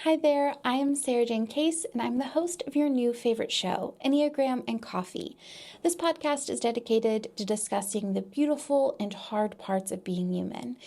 Hi there, I am Sarah Jane Case, and I'm the host of your new favorite show, Enneagram and Coffee. This podcast is dedicated to discussing the beautiful and hard parts of being human.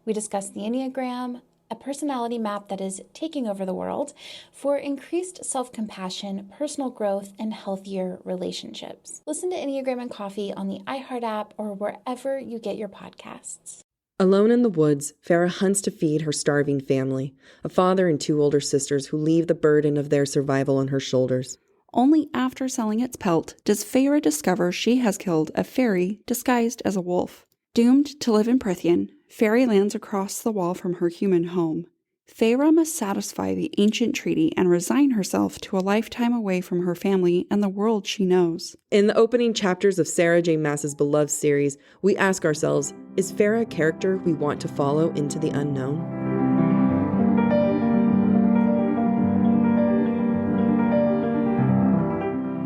We discuss the Enneagram, a personality map that is taking over the world, for increased self-compassion, personal growth, and healthier relationships. Listen to Enneagram and Coffee on the iHeart app or wherever you get your podcasts. Alone in the woods, Feyre hunts to feed her starving family, a father and two older sisters who leave the burden of their survival on her shoulders. Only after selling its pelt does Feyre discover she has killed a fairy disguised as a wolf. Doomed to live in Prythian, Feyre lands across the wall from her human home. Feyre must satisfy the ancient treaty and resign herself to a lifetime away from her family and the world she knows. In the opening chapters of Sarah J. Maas's beloved series, we ask ourselves, is Feyre a character we want to follow into the unknown?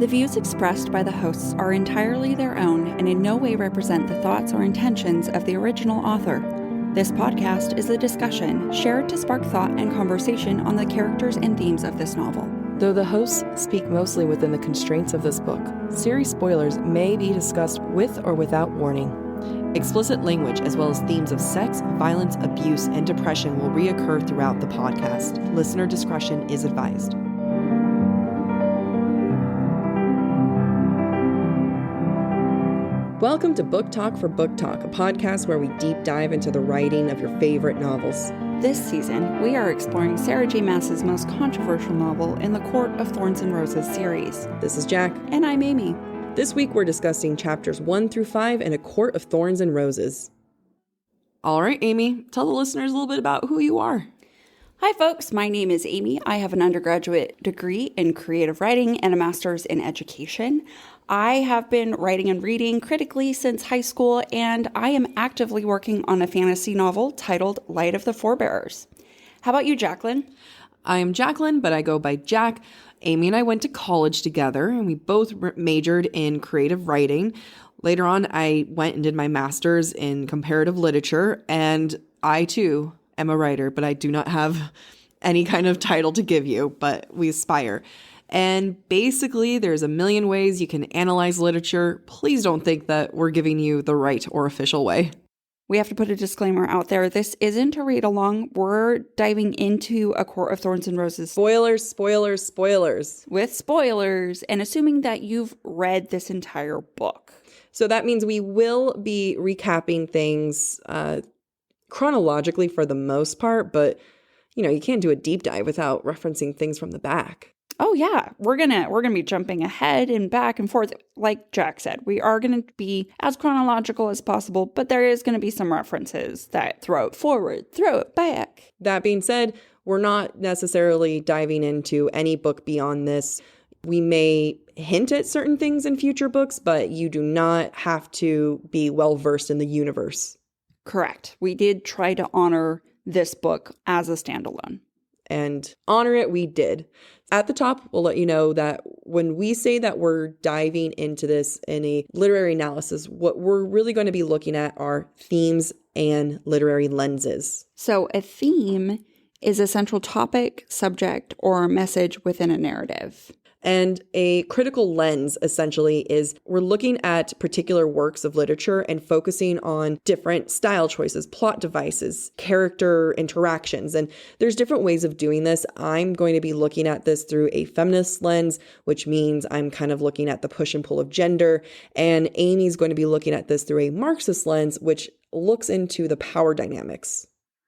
The views expressed by the hosts are entirely their own and in no way represent the thoughts or intentions of the original author. This podcast is a discussion shared to spark thought and conversation on the characters and themes of this novel. Though the hosts speak mostly within the constraints of this book, series spoilers may be discussed with or without warning. Explicit language as well as themes of sex, violence, abuse, and depression will reoccur throughout the podcast. Listener discretion is advised. Welcome to Book Talk for Book Talk, a podcast where we deep dive into the writing of your favorite novels. This season, we are exploring Sarah J. Maas's most controversial novel in the Court of Thorns and Roses series. This is Jack. And I'm Amy. This week we're discussing chapters 1 through 5 in A Court of Thorns and Roses. All right, Amy, tell the listeners a little bit about who you are. Hi folks, my name is Amy. I have an undergraduate degree in creative writing and a master's in education. I have been writing and reading critically since high school, and I am actively working on a fantasy novel titled Light of the Forebearers. How about you, Jacqueline? I am Jacqueline, but I go by Jack. Amy and I went to college together, and we both majored in creative writing. Later on, I went and did my master's in comparative literature, and I, too, am a writer, but I do not have any kind of title to give you, but we aspire. And basically, there's a million ways you can analyze literature. Please don't think that we're giving you the right or official way. We have to put a disclaimer out there. This isn't a read along. We're diving into A Court of Thorns and Roses. Spoilers, spoilers, spoilers. With spoilers, and assuming that you've read this entire book. So that means we will be recapping things chronologically for the most part, but you can't do a deep dive without referencing things from the back. Oh yeah, we're gonna be jumping ahead and back and forth. Like Jack said, we are gonna be as chronological as possible, but there is gonna be some references that throw it forward, throw it back. That being said, we're not necessarily diving into any book beyond this. We may hint at certain things in future books, but you do not have to be well versed in the universe. Correct. We did try to honor this book as a standalone. And honor it, we did. At the top, we'll let you know that when we say that we're diving into this in a literary analysis, what we're really going to be looking at are themes and literary lenses. So a theme is a central topic, subject, or message within a narrative. And a critical lens, essentially, is we're looking at particular works of literature and focusing on different style choices, plot devices, character interactions. And there's different ways of doing this. I'm going to be looking at this through a feminist lens, which means I'm kind of looking at the push and pull of gender. And Amy's going to be looking at this through a Marxist lens, which looks into the power dynamics.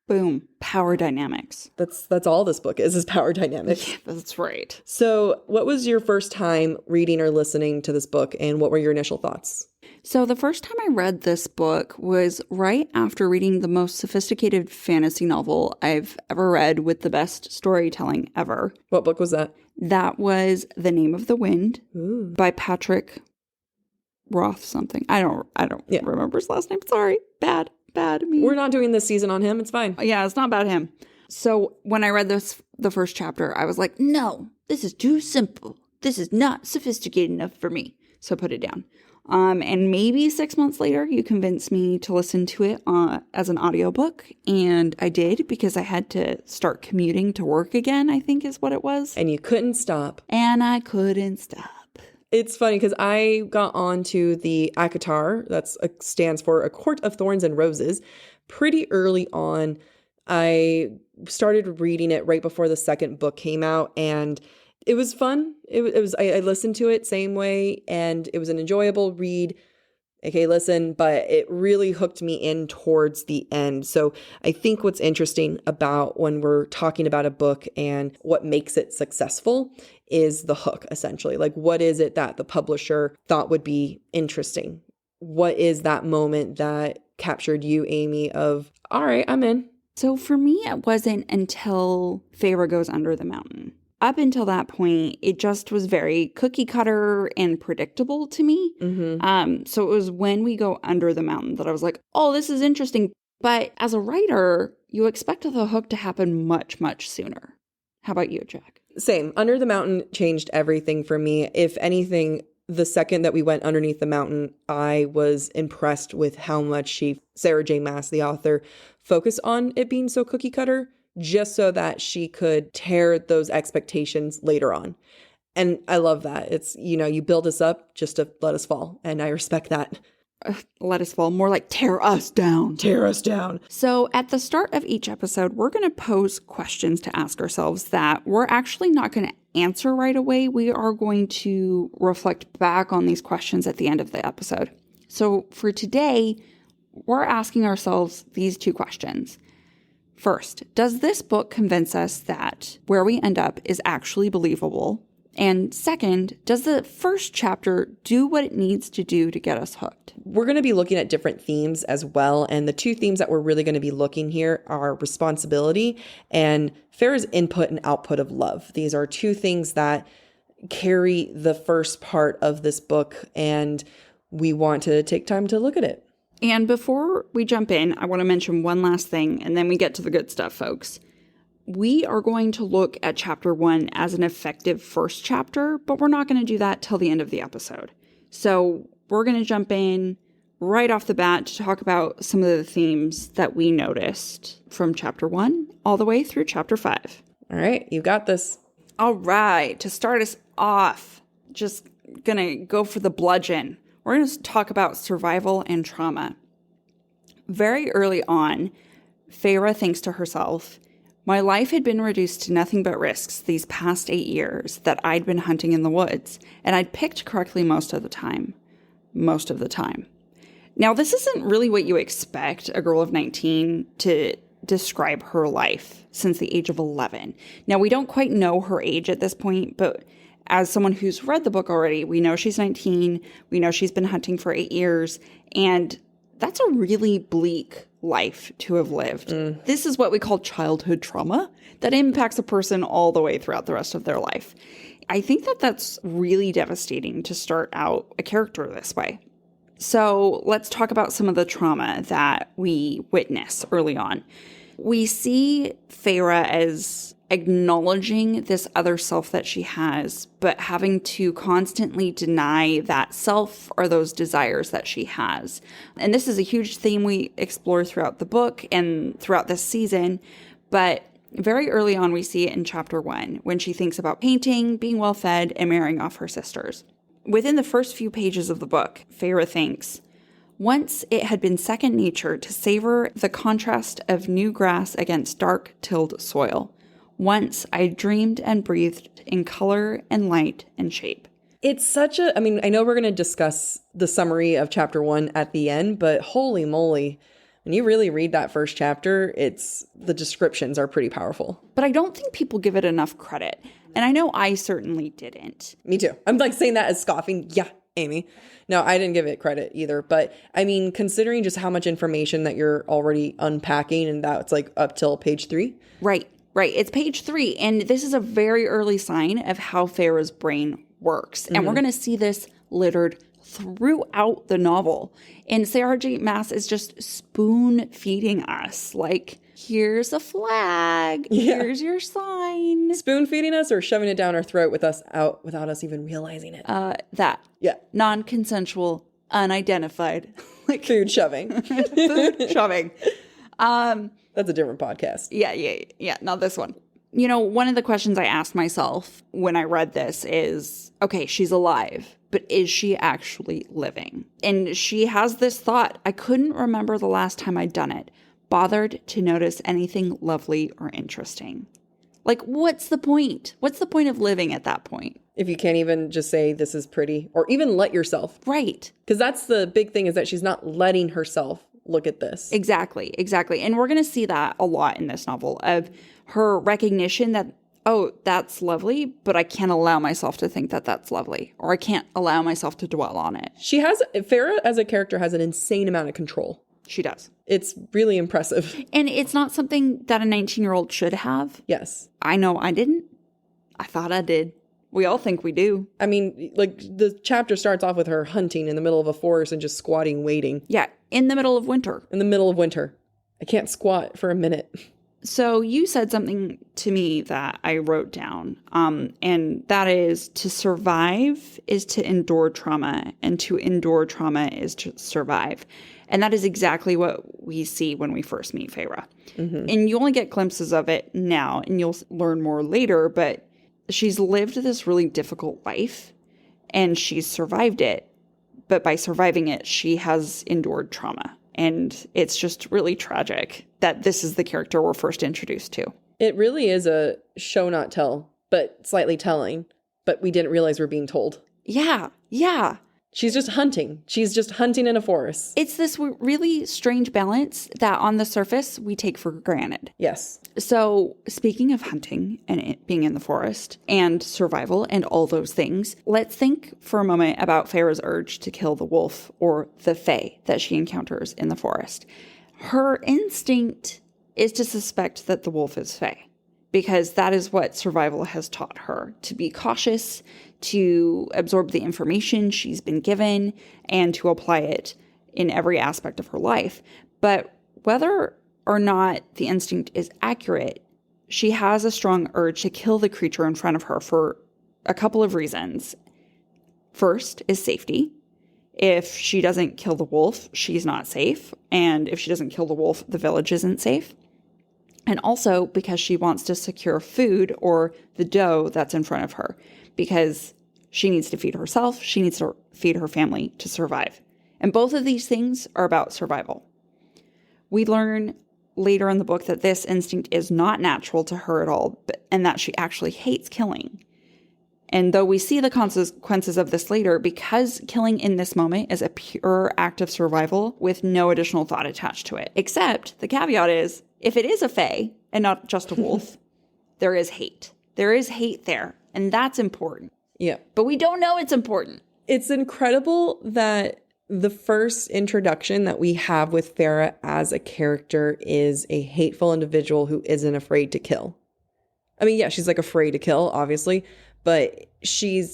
Boom. Power dynamics. That's all this book is power dynamics. Yeah, that's right. So what was your first time reading or listening to this book, and what were your initial thoughts? So the first time I read this book was right after reading the most sophisticated fantasy novel I've ever read with the best storytelling ever. What book was that? That was The Name of the Wind by Patrick Roth something. I don't remember his last name. Sorry. Bad. Me. We're not doing this season on him. It's fine. Yeah, it's not about him. So when I read the first chapter, I was like, no, this is too simple. This is not sophisticated enough for me. So I put it down. And maybe 6 months later, you convinced me to listen to it as an audiobook. And I did, because I had to start commuting to work again, I think is what it was. And you couldn't stop. And I couldn't stop. It's funny because I got onto the ACOTAR, that stands for A Court of Thorns and Roses, pretty early on. I started reading it right before the second book came out, and it was fun. I listened to it same way, and it was an enjoyable read. Okay, listen, but it really hooked me in towards the end. So I think what's interesting about when we're talking about a book and what makes it successful is the hook, essentially. Like, what is it that the publisher thought would be interesting? What is that moment that captured you, Amy, of, all right, I'm in? So for me, it wasn't until Feyre goes under the mountain. Up until that point, it just was very cookie cutter and predictable to me. So it was when we go under the mountain that I was like, oh, this is interesting. But as a writer, you expect the hook to happen much, much sooner. How about you, Jack? Same. Under the Mountain changed everything for me. If anything, the second that we went underneath the mountain, I was impressed with how much Sarah J. Maas, the author, focused on it being so cookie cutter, just so that she could tear those expectations later on. And I love that. It's, you build us up just to let us fall. And I respect that. Let us fall. More like tear us down. Tear us down. So at the start of each episode, we're going to pose questions to ask ourselves that we're actually not going to answer right away. We are going to reflect back on these questions at the end of the episode. So for today, we're asking ourselves these two questions. First, does this book convince us that where we end up is actually believable? And second, does the first chapter do what it needs to do to get us hooked? We're going to be looking at different themes as well. And the two themes that we're really going to be looking here are responsibility and Feyre's input and output of love. These are two things that carry the first part of this book, and we want to take time to look at it. And before we jump in, I want to mention one last thing, and then we get to the good stuff, folks. We are going to look at chapter 1 as an effective first chapter, but we're not going to do that till the end of the episode. So we're going to jump in right off the bat to talk about some of the themes that we noticed from chapter 1 all the way through chapter 5. All right, you got this. All right, to start us off, just going to go for the bludgeon. We're going to talk about survival and trauma. Very early on, Feyre thinks to herself, my life had been reduced to nothing but risks these past 8 years that I'd been hunting in the woods, and I'd picked correctly most of the time. Most of the time. Now, this isn't really what you expect a girl of 19 to describe her life since the age of 11. Now, we don't quite know her age at this point, but as someone who's read the book already, we know she's 19, we know she's been hunting for 8 years, and that's a really bleak life to have lived. This is what we call childhood trauma that impacts a person all the way throughout the rest of their life. I think that that's really devastating to start out a character this way. So let's talk about some of the trauma that we witness early on. We see Feyre as acknowledging this other self that she has, but having to constantly deny that self or those desires that she has. And this is a huge theme we explore throughout the book and throughout this season, but very early on we see it in chapter 1 when she thinks about painting, being well-fed, and marrying off her sisters. Within the first few pages of the book, Feyre thinks, once it had been second nature to savor the contrast of new grass against dark, tilled soil. Once I dreamed and breathed in color and light and shape. It's I know we're going to discuss the summary of chapter 1 at the end, but holy moly, when you really read that first chapter, the descriptions are pretty powerful. But I don't think people give it enough credit. And I know I certainly didn't. Me too. I'm saying that as scoffing. Yeah, Amy. No, I didn't give it credit either. But I mean, considering just how much information that you're already unpacking, and that's up till page 3. Right. It's page 3. And this is a very early sign of how Feyre's brain works. And we're going to see this littered throughout the novel. And Sarah J. Maas is just spoon feeding us. Here's a flag. Yeah. Here's your sign. Spoon feeding us or shoving it down our throat without us even realizing it? That. Yeah. Non-consensual unidentified. Like Food shoving. food shoving. That's a different podcast. Yeah, not this one. You know, one of the questions I asked myself when I read this is, okay, she's alive, but is she actually living? And she has this thought, I couldn't remember the last time I'd done it, bothered to notice anything lovely or interesting. Like, what's the point? What's the point of living at that point? If you can't even just say this is pretty, or even let yourself. Right. Because that's the big thing, is that she's not letting herself look at this. Exactly. And we're going to see that a lot in this novel, of her recognition that, oh, that's lovely, but I can't allow myself to think that that's lovely, or I can't allow myself to dwell on it. Feyre as a character has an insane amount of control. She does. It's really impressive. And it's not something that a 19-year-old should have. Yes. I know I didn't. I thought I did. We all think we do. I mean, like, the chapter starts off with her hunting in the middle of a forest and just squatting, waiting. Yeah, in the middle of winter. In the middle of winter. I can't squat for a minute. So you said something to me that I wrote down, and that is, to survive is to endure trauma, and to endure trauma is to survive. And that is exactly what we see when we first meet Feyre. Mm-hmm. And you only get glimpses of it now, and you'll learn more later, but she's lived this really difficult life, and she's survived it. But by surviving it, she has endured trauma. And it's just really tragic that this is the character we're first introduced to. It really is a show not tell, but slightly telling. But we didn't realize we're being told. Yeah. She's just hunting. She's just hunting in a forest. It's this really strange balance that on the surface we take for granted. Yes. So speaking of hunting and it being in the forest and survival and all those things, let's think for a moment about Feyre's urge to kill the wolf or the Fae that she encounters in the forest. Her instinct is to suspect that the wolf is Fae, because that is what survival has taught her, to be cautious, to absorb the information she's been given, and to apply it in every aspect of her life. But whether or not the instinct is accurate, she has a strong urge to kill the creature in front of her for a couple of reasons. First is safety. If she doesn't kill the wolf, she's not safe. And if she doesn't kill the wolf, the village isn't safe. And also because she wants to secure food or the dough that's in front of her, because she needs to feed herself, she needs to feed her family to survive. And both of these things are about survival. We learn later in the book that this instinct is not natural to her at all, and that she actually hates killing. And though we see the consequences of this later, because killing in this moment is a pure act of survival with no additional thought attached to it. Except the caveat is, if it is a fae and not just a wolf, there is hate. There is hate there, and that's important. Yeah. But we don't know it's important. It's incredible that the first introduction that we have with Feyre as a character is a hateful individual who isn't afraid to kill. I mean, yeah, she's like afraid to kill, obviously, but she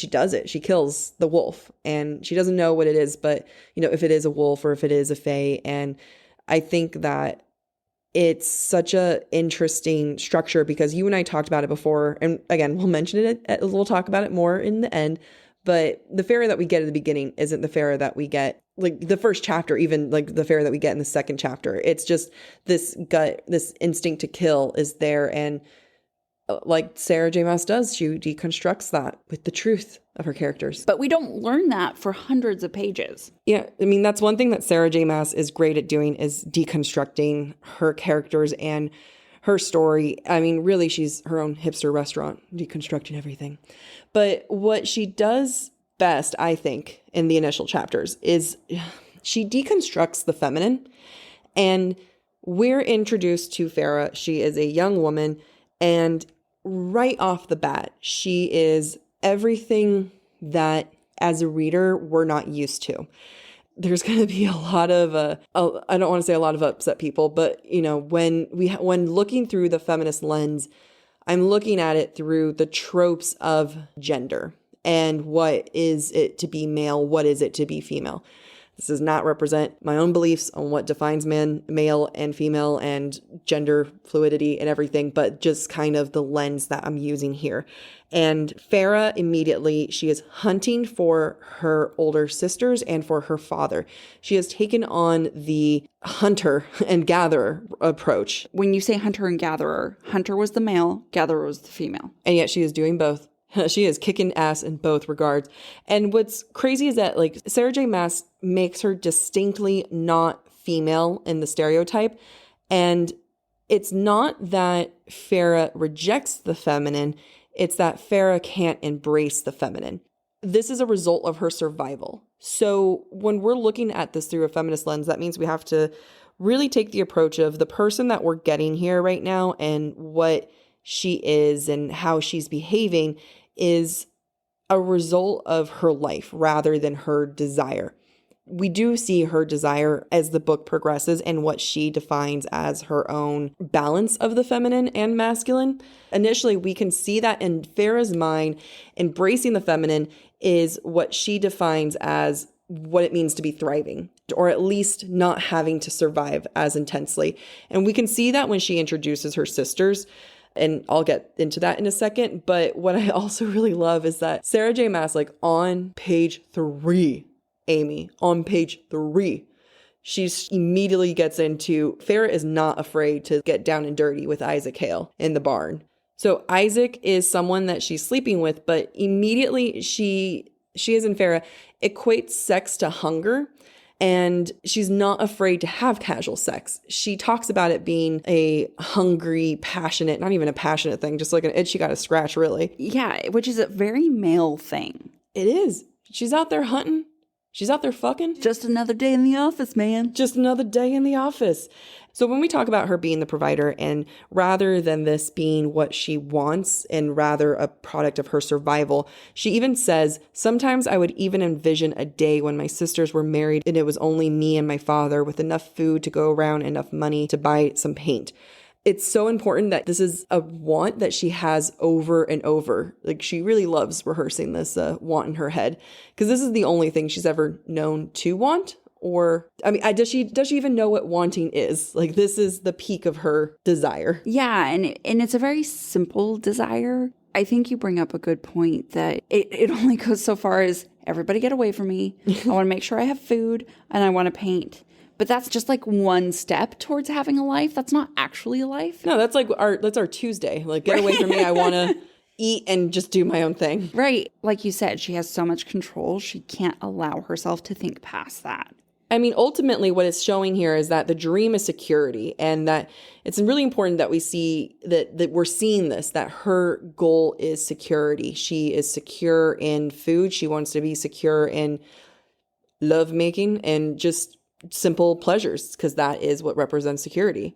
does it. She kills the wolf, and she doesn't know what it is, but, you know, if it is a wolf or if it is a fae. And I think that it's such a interesting structure, because you and I talked about it before, and again, we'll mention it, we'll talk about it more in the end, but the Feyre that we get at the beginning isn't the Feyre that we get, like the first chapter, even like the Feyre that we get in the second chapter. It's just this this instinct to kill is there, and like Sarah J. Maas does, she deconstructs that with the truth of her characters. But we don't learn that for hundreds of pages. Yeah, I mean, that's one thing that Sarah J. Maas is great at doing, is deconstructing her characters and her story. I mean, really, she's her own hipster restaurant, deconstructing everything. But what she does best, I think, in the initial chapters is she deconstructs the feminine. And we're introduced to Feyre. She is a young woman, and right off the bat, she is everything that as a reader we're not used to. There's going to be a lot of I don't want to say a lot of upset people, but you know, when looking through the feminist lens, I'm looking at it through the tropes of gender and what is it to be male, what is it to be female. This does not represent my own beliefs on what defines male and female and gender fluidity and everything, but just kind of the lens that I'm using here. And Feyre immediately, she is hunting for her older sisters and for her father. She has taken on the hunter and gatherer approach. When you say hunter and gatherer, hunter was the male, gatherer was the female. And yet she is doing both. She is kicking ass in both regards. And what's crazy is that like Sarah J. Maas makes her distinctly not female in the stereotype. And it's not that Feyre rejects the feminine. It's that Feyre can't embrace the feminine. This is a result of her survival. So when we're looking at this through a feminist lens, that means we have to really take the approach of the person that we're getting here right now and what she is and how she's behaving is a result of her life rather than her desire. We do see her desire as the book progresses and what she defines as her own balance of the feminine and masculine. Initially, we can see that in Feyre's mind, embracing the feminine is what she defines as what it means to be thriving, or at least not having to survive as intensely. And we can see that when she introduces her sisters. And I'll get into that in a second. But what I also really love is that Sarah J. Maas, like on page 3, Amy, on page 3, she immediately gets into Feyre is not afraid to get down and dirty with Isaac Hale in the barn. So Isaac is someone that she's sleeping with, but immediately she is in Feyre, equates sex to hunger. And she's not afraid to have casual sex. She talks about it being a hungry, passionate, not even a passionate thing, just like an itch you got to scratch, really. Yeah, which is a very male thing. It is. She's out there hunting. She's out there fucking. Just another day in the office, man. Just another day in the office. So when we talk about her being the provider, and rather than this being what she wants and rather a product of her survival, she even says, sometimes I would even envision a day when my sisters were married and it was only me and my father with enough food to go around, enough money to buy some paint. It's so important that this is a want that she has over and over. Like she really loves rehearsing this want in her head because this is the only thing she's ever known to want. Or, I mean, does she even know what wanting is? Like, this is the peak of her desire. Yeah, and it's a very simple desire. I think you bring up a good point that it only goes so far as everybody get away from me. I want to make sure I have food and I want to paint. But that's just like one step towards having a life. That's not actually a life. No, that's like that's our Tuesday. Like, get away from me. I want to eat and just do my own thing. Right. Like you said, she has so much control. She can't allow herself to think past that. I mean, ultimately, what it's showing here is that the dream is security, and that it's really important that we see that we're seeing this, that her goal is security. She is secure in food. She wants to be secure in lovemaking and just simple pleasures, because that is what represents security.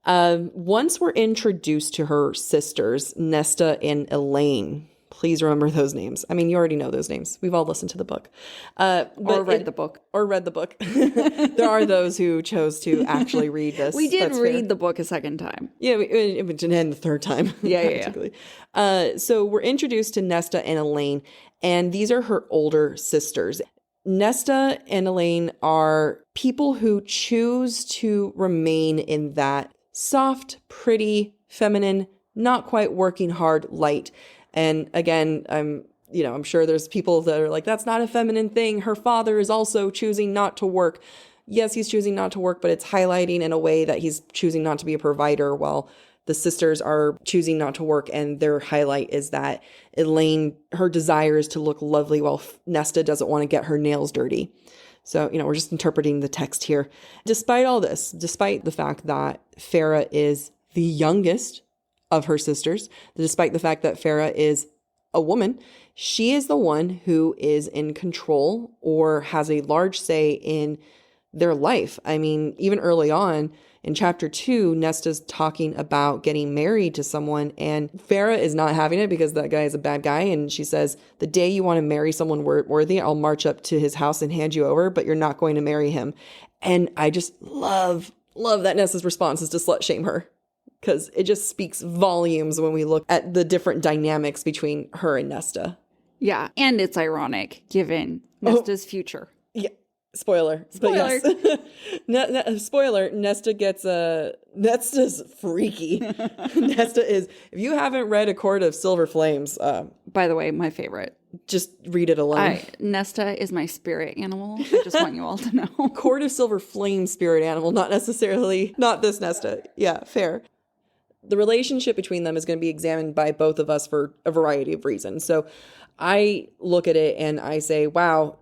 Once we're introduced to her sisters, Nesta and Elaine, please remember those names. I mean, you already know those names. We've all listened to the book. Or read the book. There are those who chose to actually read this. We did read the book a second time. Yeah, it didn't end the third time. Yeah. So we're introduced to Nesta and Elaine, and these are her older sisters. Nesta and Elaine are people who choose to remain in that soft, pretty, feminine, not quite working hard light. And again, I'm sure there's people that are like, that's not a feminine thing. Her father is also choosing not to work. Yes, he's choosing not to work, but it's highlighting in a way that he's choosing not to be a provider while the sisters are choosing not to work. And their highlight is that Elaine, her desire is to look lovely while Nesta doesn't want to get her nails dirty. So, we're just interpreting the text here. Despite all this, despite the fact that Feyre is the youngest of her sisters, despite the fact that Feyre is a woman, she is the one who is in control or has a large say in their life. I mean, even early on in chapter 2, Nesta's talking about getting married to someone, and Feyre is not having it because that guy is a bad guy. And she says, the day you want to marry someone worthy, I'll march up to his house and hand you over, but you're not going to marry him. And I just love that Nesta's response is to slut shame her, because it just speaks volumes when we look at the different dynamics between her and Nesta. Yeah, and it's ironic given Nesta's future. Yeah. Spoiler. Spoiler. But yes. Spoiler, Nesta's freaky. Nesta is, if you haven't read A Court of Silver Flames, By the way, my favorite. just read it alone. Nesta is my spirit animal. I just want you all to know. Court of Silver Flame spirit animal, not this Nesta. Yeah, fair. The relationship between them is going to be examined by both of us for a variety of reasons. So I look at it and I say, wow,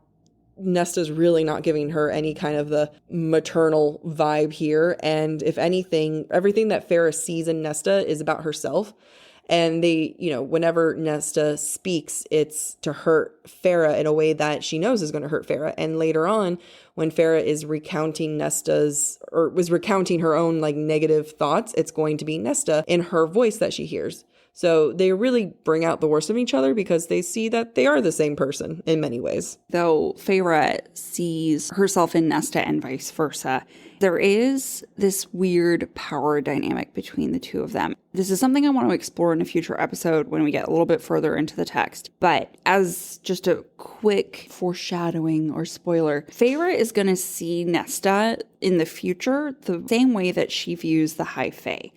Nesta's really not giving her any kind of the maternal vibe here. And if anything, everything that Feyre sees in Nesta is about herself. And they, whenever Nesta speaks, it's to hurt Feyre in a way that she knows is going to hurt Feyre. And later on, when Feyre is recounting was recounting her own like negative thoughts, it's going to be Nesta in her voice that she hears. So they really bring out the worst of each other because they see that they are the same person in many ways. Though Feyre sees herself in Nesta and vice versa, there is this weird power dynamic between the two of them. This is something I want to explore in a future episode when we get a little bit further into the text. But as just a quick foreshadowing or spoiler, Feyre is going to see Nesta in the future the same way that she views the High Fae.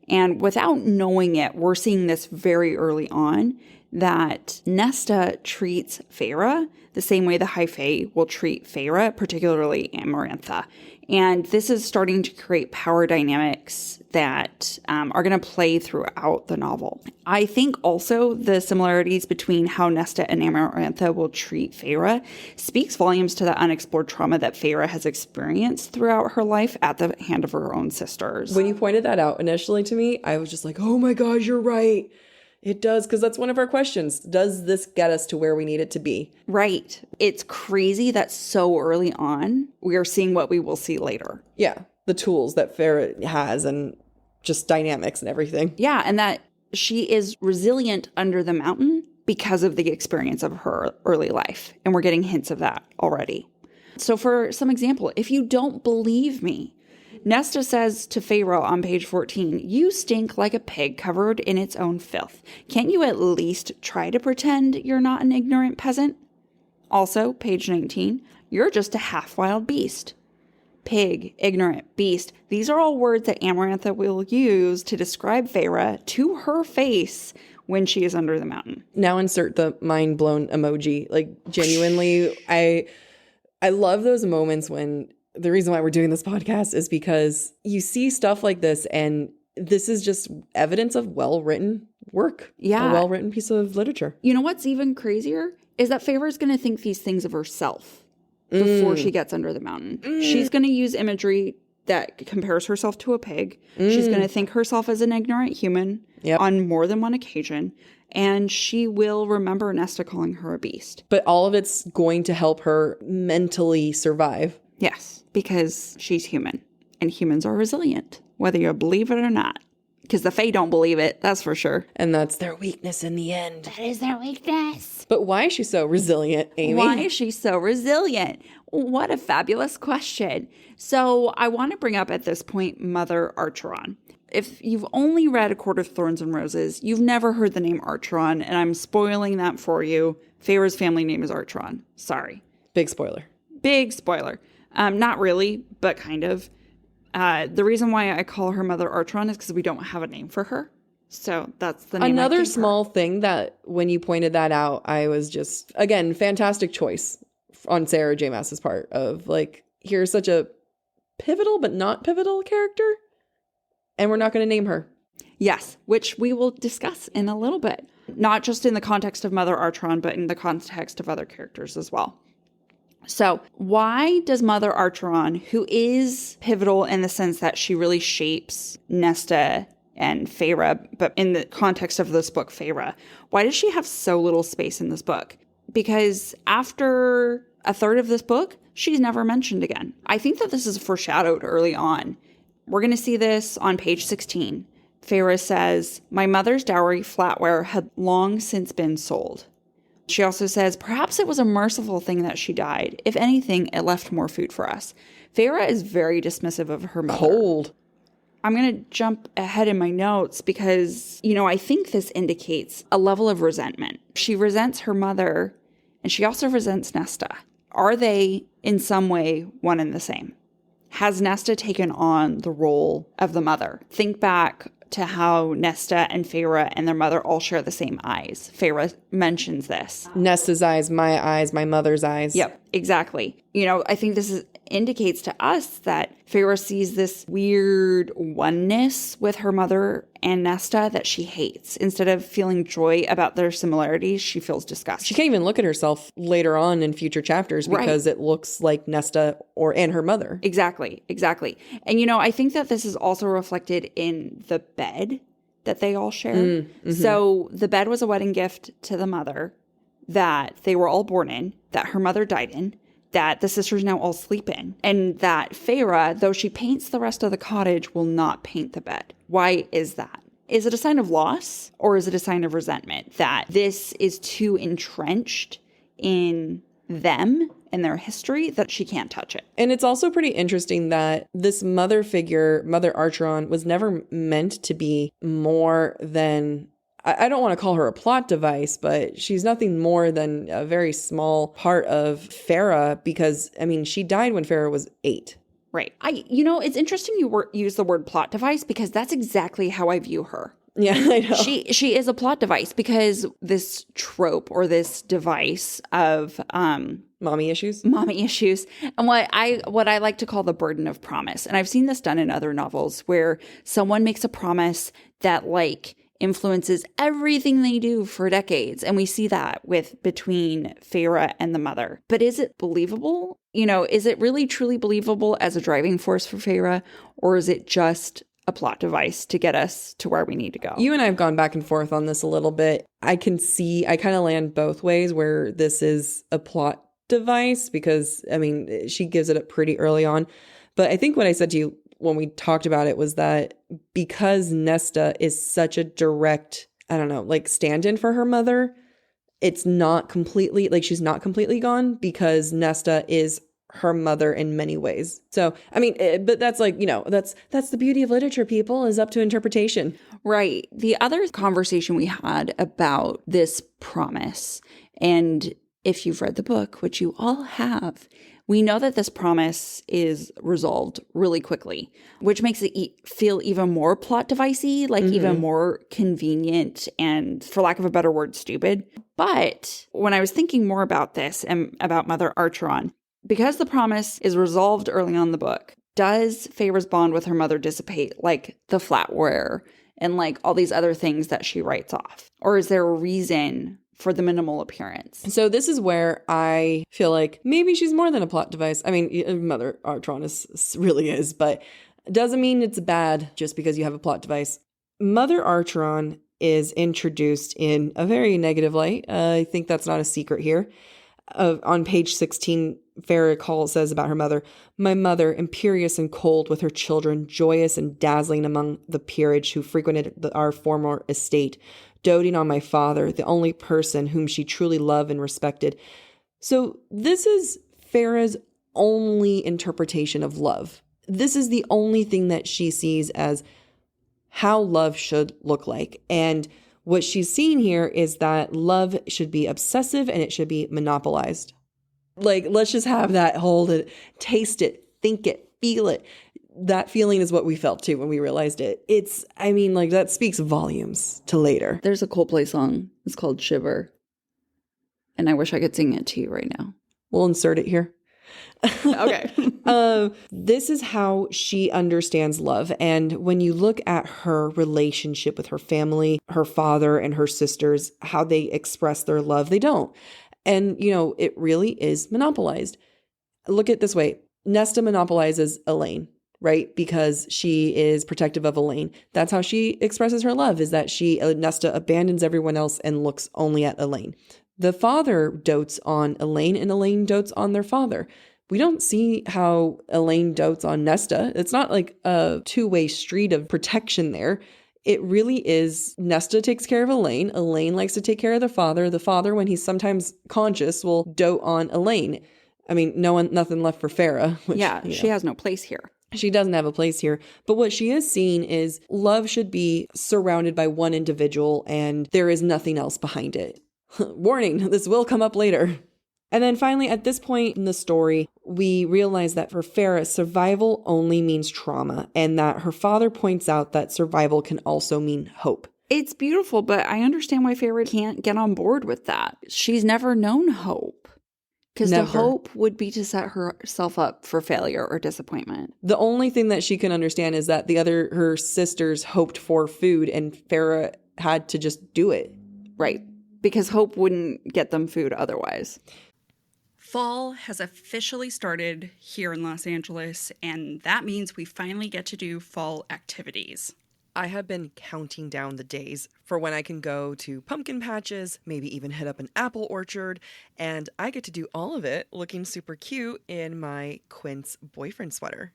And without knowing it, we're seeing this very early on, that Nesta treats Feyre the same way the High Fae will treat Feyre, particularly Amarantha. And this is starting to create power dynamics that are going to play throughout the novel. I think also the similarities between how Nesta and Amarantha will treat Feyre speaks volumes to the unexplored trauma that Feyre has experienced throughout her life at the hand of her own sisters. When you pointed that out initially to me, I was just like, oh my gosh, you're right. It does, because that's one of our questions. Does this get us to where we need it to be? Right. It's crazy that so early on, we are seeing what we will see later. Yeah, the tools that Feyre has and just dynamics and everything. Yeah, and that she is resilient under the mountain because of the experience of her early life. And we're getting hints of that already. So for some example, if you don't believe me, Nesta says to Feyre on page 14, "You stink like a pig covered in its own filth. Can't you at least try to pretend you're not an ignorant peasant?" Also, page 19, "You're just a half-wild beast." Pig, ignorant, beast. These are all words that Amarantha will use to describe Feyre to her face when she is under the mountain. Now insert the mind-blown emoji. Like, genuinely, I love those moments when... The reason why we're doing this podcast is because you see stuff like this, and this is just evidence of well-written work. Yeah. A well-written piece of literature. You know what's even crazier? Is that Feyre is going to think these things of herself before she gets under the mountain. She's going to use imagery that compares herself to a pig. She's going to think herself as an ignorant human on more than one occasion. And she will remember Nesta calling her a beast. But all of it's going to help her mentally survive. Yes, because she's human, and humans are resilient, whether you believe it or not. Because the Fae don't believe it, that's for sure. And that's their weakness in the end. That is their weakness. But why is she so resilient, Amy? Why is she so resilient? What a fabulous question. So I want to bring up at this point Mother Archeron. If you've only read A Court of Thorns and Roses, you've never heard the name Archeron, and I'm spoiling that for you. Feyre's family name is Archeron. Sorry. Big spoiler. Big spoiler. Not really, but kind of. The reason why I call her Mother Archeron is because we don't have a name for her. So that's the name. Another small thing that when you pointed that out, I was just, again, fantastic choice on Sarah J. Maas's part of like, here's such a pivotal but not pivotal character, and we're not going to name her. Yes, which we will discuss in a little bit. Not just in the context of Mother Archeron, but in the context of other characters as well. So why does Mother Archeron, who is pivotal in the sense that she really shapes Nesta and Feyre, but in the context of this book, Feyre, why does she have so little space in this book? Because after a third of this book, she's never mentioned again. I think that this is foreshadowed early on. We're going to see this on page 16. Feyre says, "My mother's dowry flatware had long since been sold." She also says, "Perhaps it was a merciful thing that she died. If anything, it left more food for us." Feyre is very dismissive of her mother. Cold. I'm going to jump ahead in my notes because, I think this indicates a level of resentment. She resents her mother, and she also resents Nesta. Are they in some way one and the same? Has Nesta taken on the role of the mother? Think back to how Nesta and Feyre and their mother all share the same eyes. Feyre mentions this. Nesta's eyes, my mother's eyes. Yep, exactly. I think this indicates to us that Feyre sees this weird oneness with her mother and Nesta that she hates. Instead of feeling joy about their similarities, she feels disgust. She can't even look at herself later on in future chapters because it looks like Nesta and her mother. Exactly. And I think that this is also reflected in the bed that they all share. Mm-hmm. So the bed was a wedding gift to the mother that they were all born in, that her mother died in, that the sisters now all sleep in, and that Feyre, though she paints the rest of the cottage, will not paint the bed. Why is that? Is it a sign of loss, or is it a sign of resentment that this is too entrenched in them and their history that she can't touch it? And it's also pretty interesting that this mother figure, Mother Archeron, was never meant to be more than, I don't want to call her a plot device, but she's nothing more than a very small part of Feyre because, she died when Feyre was 8. Right. It's interesting you use the word plot device because that's exactly how I view her. Yeah, I know. She is a plot device because this trope or this device of mommy issues, and what I like to call the burden of promise. And I've seen this done in other novels where someone makes a promise that influences everything they do for decades. And we see that between Feyre and the mother. But is it believable? Is it really truly believable as a driving force for Feyre? Or is it just a plot device to get us to where we need to go? You and I have gone back and forth on this a little bit. I kind of land both ways where this is a plot device because, she gives it up pretty early on. But I think what I said to you when we talked about it was that because Nesta is such a direct, stand-in for her mother, it's not completely, she's not completely gone because Nesta is her mother in many ways. So, but that's that's the beauty of literature, people, is up to interpretation. Right. The other conversation we had about this promise, and if you've read the book, which you all have, we know that this promise is resolved really quickly, which makes it feel even more plot devicey, even more convenient and, for lack of a better word, stupid. But when I was thinking more about this and about Mother Archeron, because the promise is resolved early on in the book, does Feyre's bond with her mother dissipate like the flatware and all these other things that she writes off? Or is there a reason for the minimal appearance? So this is where I feel like maybe she's more than a plot device. Mother Archeron really is, but doesn't mean it's bad just because you have a plot device. Mother Archeron is introduced in a very negative light. I think that's not a secret here. On page 16, Feyre says about her mother, "My mother, imperious and cold with her children, joyous and dazzling among the peerage who frequented our former estate, doting on my father, the only person whom she truly loved and respected." So this is Feyre's only interpretation of love. This is the only thing that she sees as how love should look like. And what she's seeing here is that love should be obsessive and it should be monopolized. Let's just have that, hold it, taste it, think it, feel it. That feeling is what we felt too when we realized it. That speaks volumes to later. There's a Coldplay song. It's called Shiver. And I wish I could sing it to you right now. We'll insert it here. Okay. This is how she understands love. And when you look at her relationship with her family, her father and her sisters, how they express their love, they don't. And, it really is monopolized. Look at it this way. Nesta monopolizes Elaine, right? Because she is protective of Elaine. That's how she expresses her love, is that Nesta abandons everyone else and looks only at Elaine. The father dotes on Elaine and Elaine dotes on their father. We don't see how Elaine dotes on Nesta. It's not like a two-way street of protection there. It really is Nesta takes care of Elaine. Elaine likes to take care of the father. The father, when he's sometimes conscious, will dote on Elaine. Nothing left for Feyre. She has no place here. She doesn't have a place here. But what she is seeing is love should be surrounded by one individual and there is nothing else behind it. Warning, this will come up later. And then finally, at this point in the story, we realize that for Feyre, survival only means trauma, and that her father points out that survival can also mean hope. It's beautiful, but I understand why Feyre can't get on board with that. She's never known hope. Because the hope would be to set herself up for failure or disappointment. The only thing that she can understand is that her sisters hoped for food, and Feyre had to just do it. Right. Because hope wouldn't get them food otherwise. Fall has officially started here in Los Angeles, and that means we finally get to do fall activities. I have been counting down the days for when I can go to pumpkin patches, maybe even hit up an apple orchard, and I get to do all of it looking super cute in my Quince boyfriend sweater.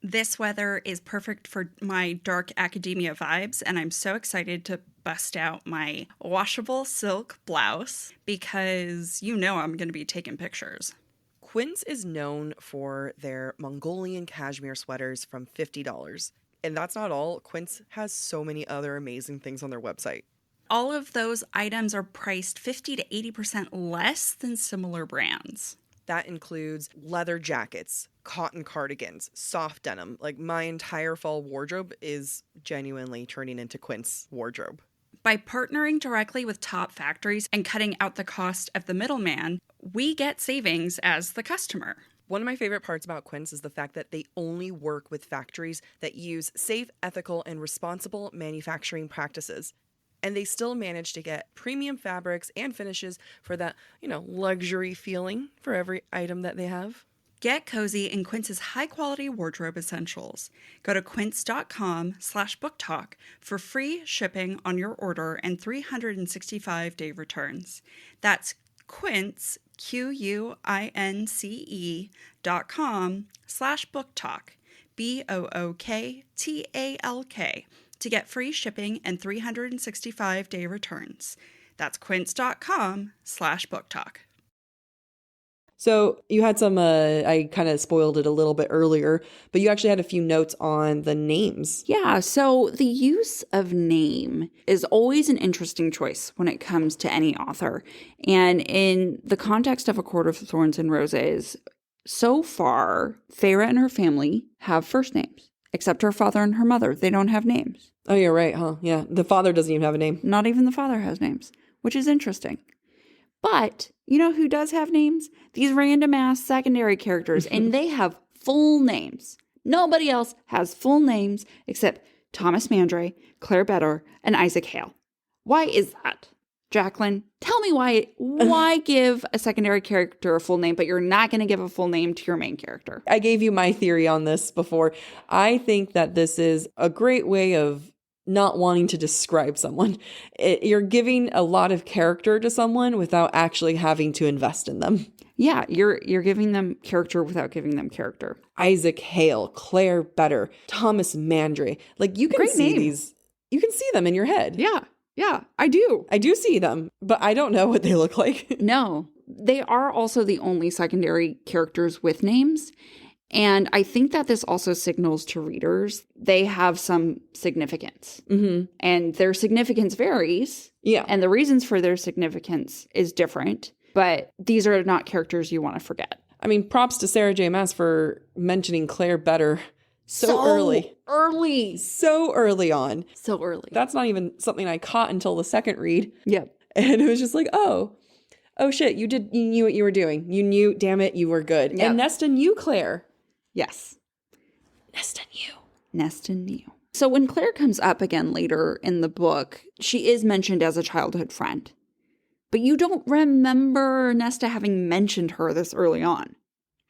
This weather is perfect for my dark academia vibes, and I'm so excited to bust out my washable silk blouse because I'm going to be taking pictures. Quince is known for their Mongolian cashmere sweaters from $50. And that's not all. Quince has so many other amazing things on their website. All of those items are priced 50 to 80% less than similar brands. That includes leather jackets, cotton cardigans, soft denim. Like, my entire fall wardrobe is genuinely turning into Quince wardrobe. By partnering directly with top factories and cutting out the cost of the middleman, we get savings as the customer. One of my favorite parts about Quince is the fact that they only work with factories that use safe, ethical, and responsible manufacturing practices. And they still manage to get premium fabrics and finishes for that, luxury feeling for every item that they have. Get cozy in Quince's high-quality wardrobe essentials. Go to quince.com/booktalk for free shipping on your order and 365-day returns. That's Quince, QUINCE.com/booktalk, BOOKTALK, to get free shipping and 365-day returns. That's quince.com/booktalk. So you had some, I kind of spoiled it a little bit earlier, but you actually had a few notes on the names. Yeah, so the use of name is always an interesting choice when it comes to any author. And in the context of A Court of Thorns and Roses, so far, Feyre and her family have first names, except her father and her mother. They don't have names. Oh, you're right, huh? Yeah, the father doesn't even have a name. Not even the father has names, which is interesting. But you know who does have names? These random ass secondary characters, and they have full names. Nobody else has full names except Thomas Mandray, Claire Better, and Isaac Hale. Why is that? Jacqueline, tell me why give a secondary character a full name, but you're not going to give a full name to your main character? I gave you my theory on this before. I think that this is a great way of not wanting to describe someone. You're giving a lot of character to someone without actually having to invest in them. Yeah, you're giving them character without giving them character. Isaac Hale, Claire Better, Thomas Mandray. Like, you can Great see name. these. You can see them in your head. Yeah, I do. I do see them, but I don't know what they look like. No, they are also the only secondary characters with names. And I think that this also signals to readers they have some significance. Mm-hmm. And their significance varies. Yeah. And the reasons for their significance is different. But these are not characters you want to forget. I mean, props to Sarah J. Maas for mentioning Claire Better so early. So early on. So early. That's not even something I caught until the second read. Yep. And it was just like, oh shit, you knew what you were doing. You knew, damn it, you were good. Yep. And Nesta knew Claire. Yes. Nesta knew. So when Claire comes up again later in the book, she is mentioned as a childhood friend. But you don't remember Nesta having mentioned her this early on.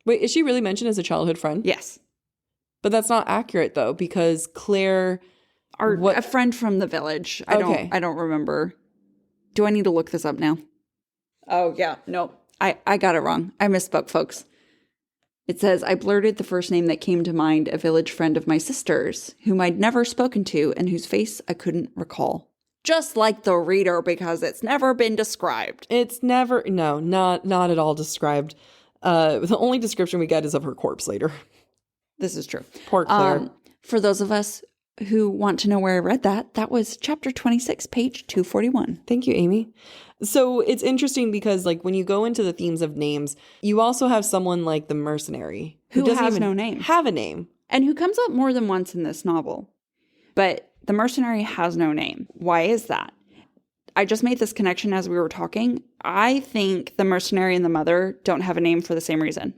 Wait, is she really mentioned as a childhood friend? Yes. But that's not accurate, though, because Claire... A friend from the village. I don't remember. Do I need to look this up now? Oh, yeah. No, I got it wrong. I misspoke, folks. It says, I blurted the first name that came to mind, a village friend of my sister's, whom I'd never spoken to and whose face I couldn't recall. Just like the reader, because it's never been described. It's never... No, not at all described. The only description we get is of her corpse later. This is true. Poor Claire. For those of us who want to know where I read that, that was chapter 26, page 241. Thank you, Amy. So it's interesting because like when you go into the themes of names, you also have someone like the mercenary Who doesn't has even no name. have a name. And who comes up more than once in this novel. But the mercenary has no name. Why is that? I just made this connection as we were talking. I think the mercenary and the mother don't have a name for the same reason.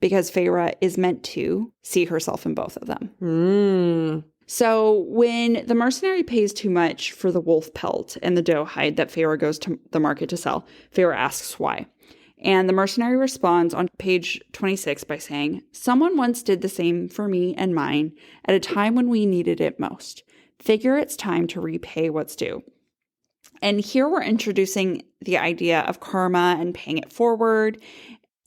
Because Feyre is meant to see herself in both of them. So when the mercenary pays too much for the wolf pelt and the doe hide that Feyre goes to the market to sell, Feyre asks why. And the mercenary responds on page 26 by saying, "Someone once did the same for me and mine at a time when we needed it most. Figure it's time to repay what's due." And here we're introducing the idea of karma and paying it forward.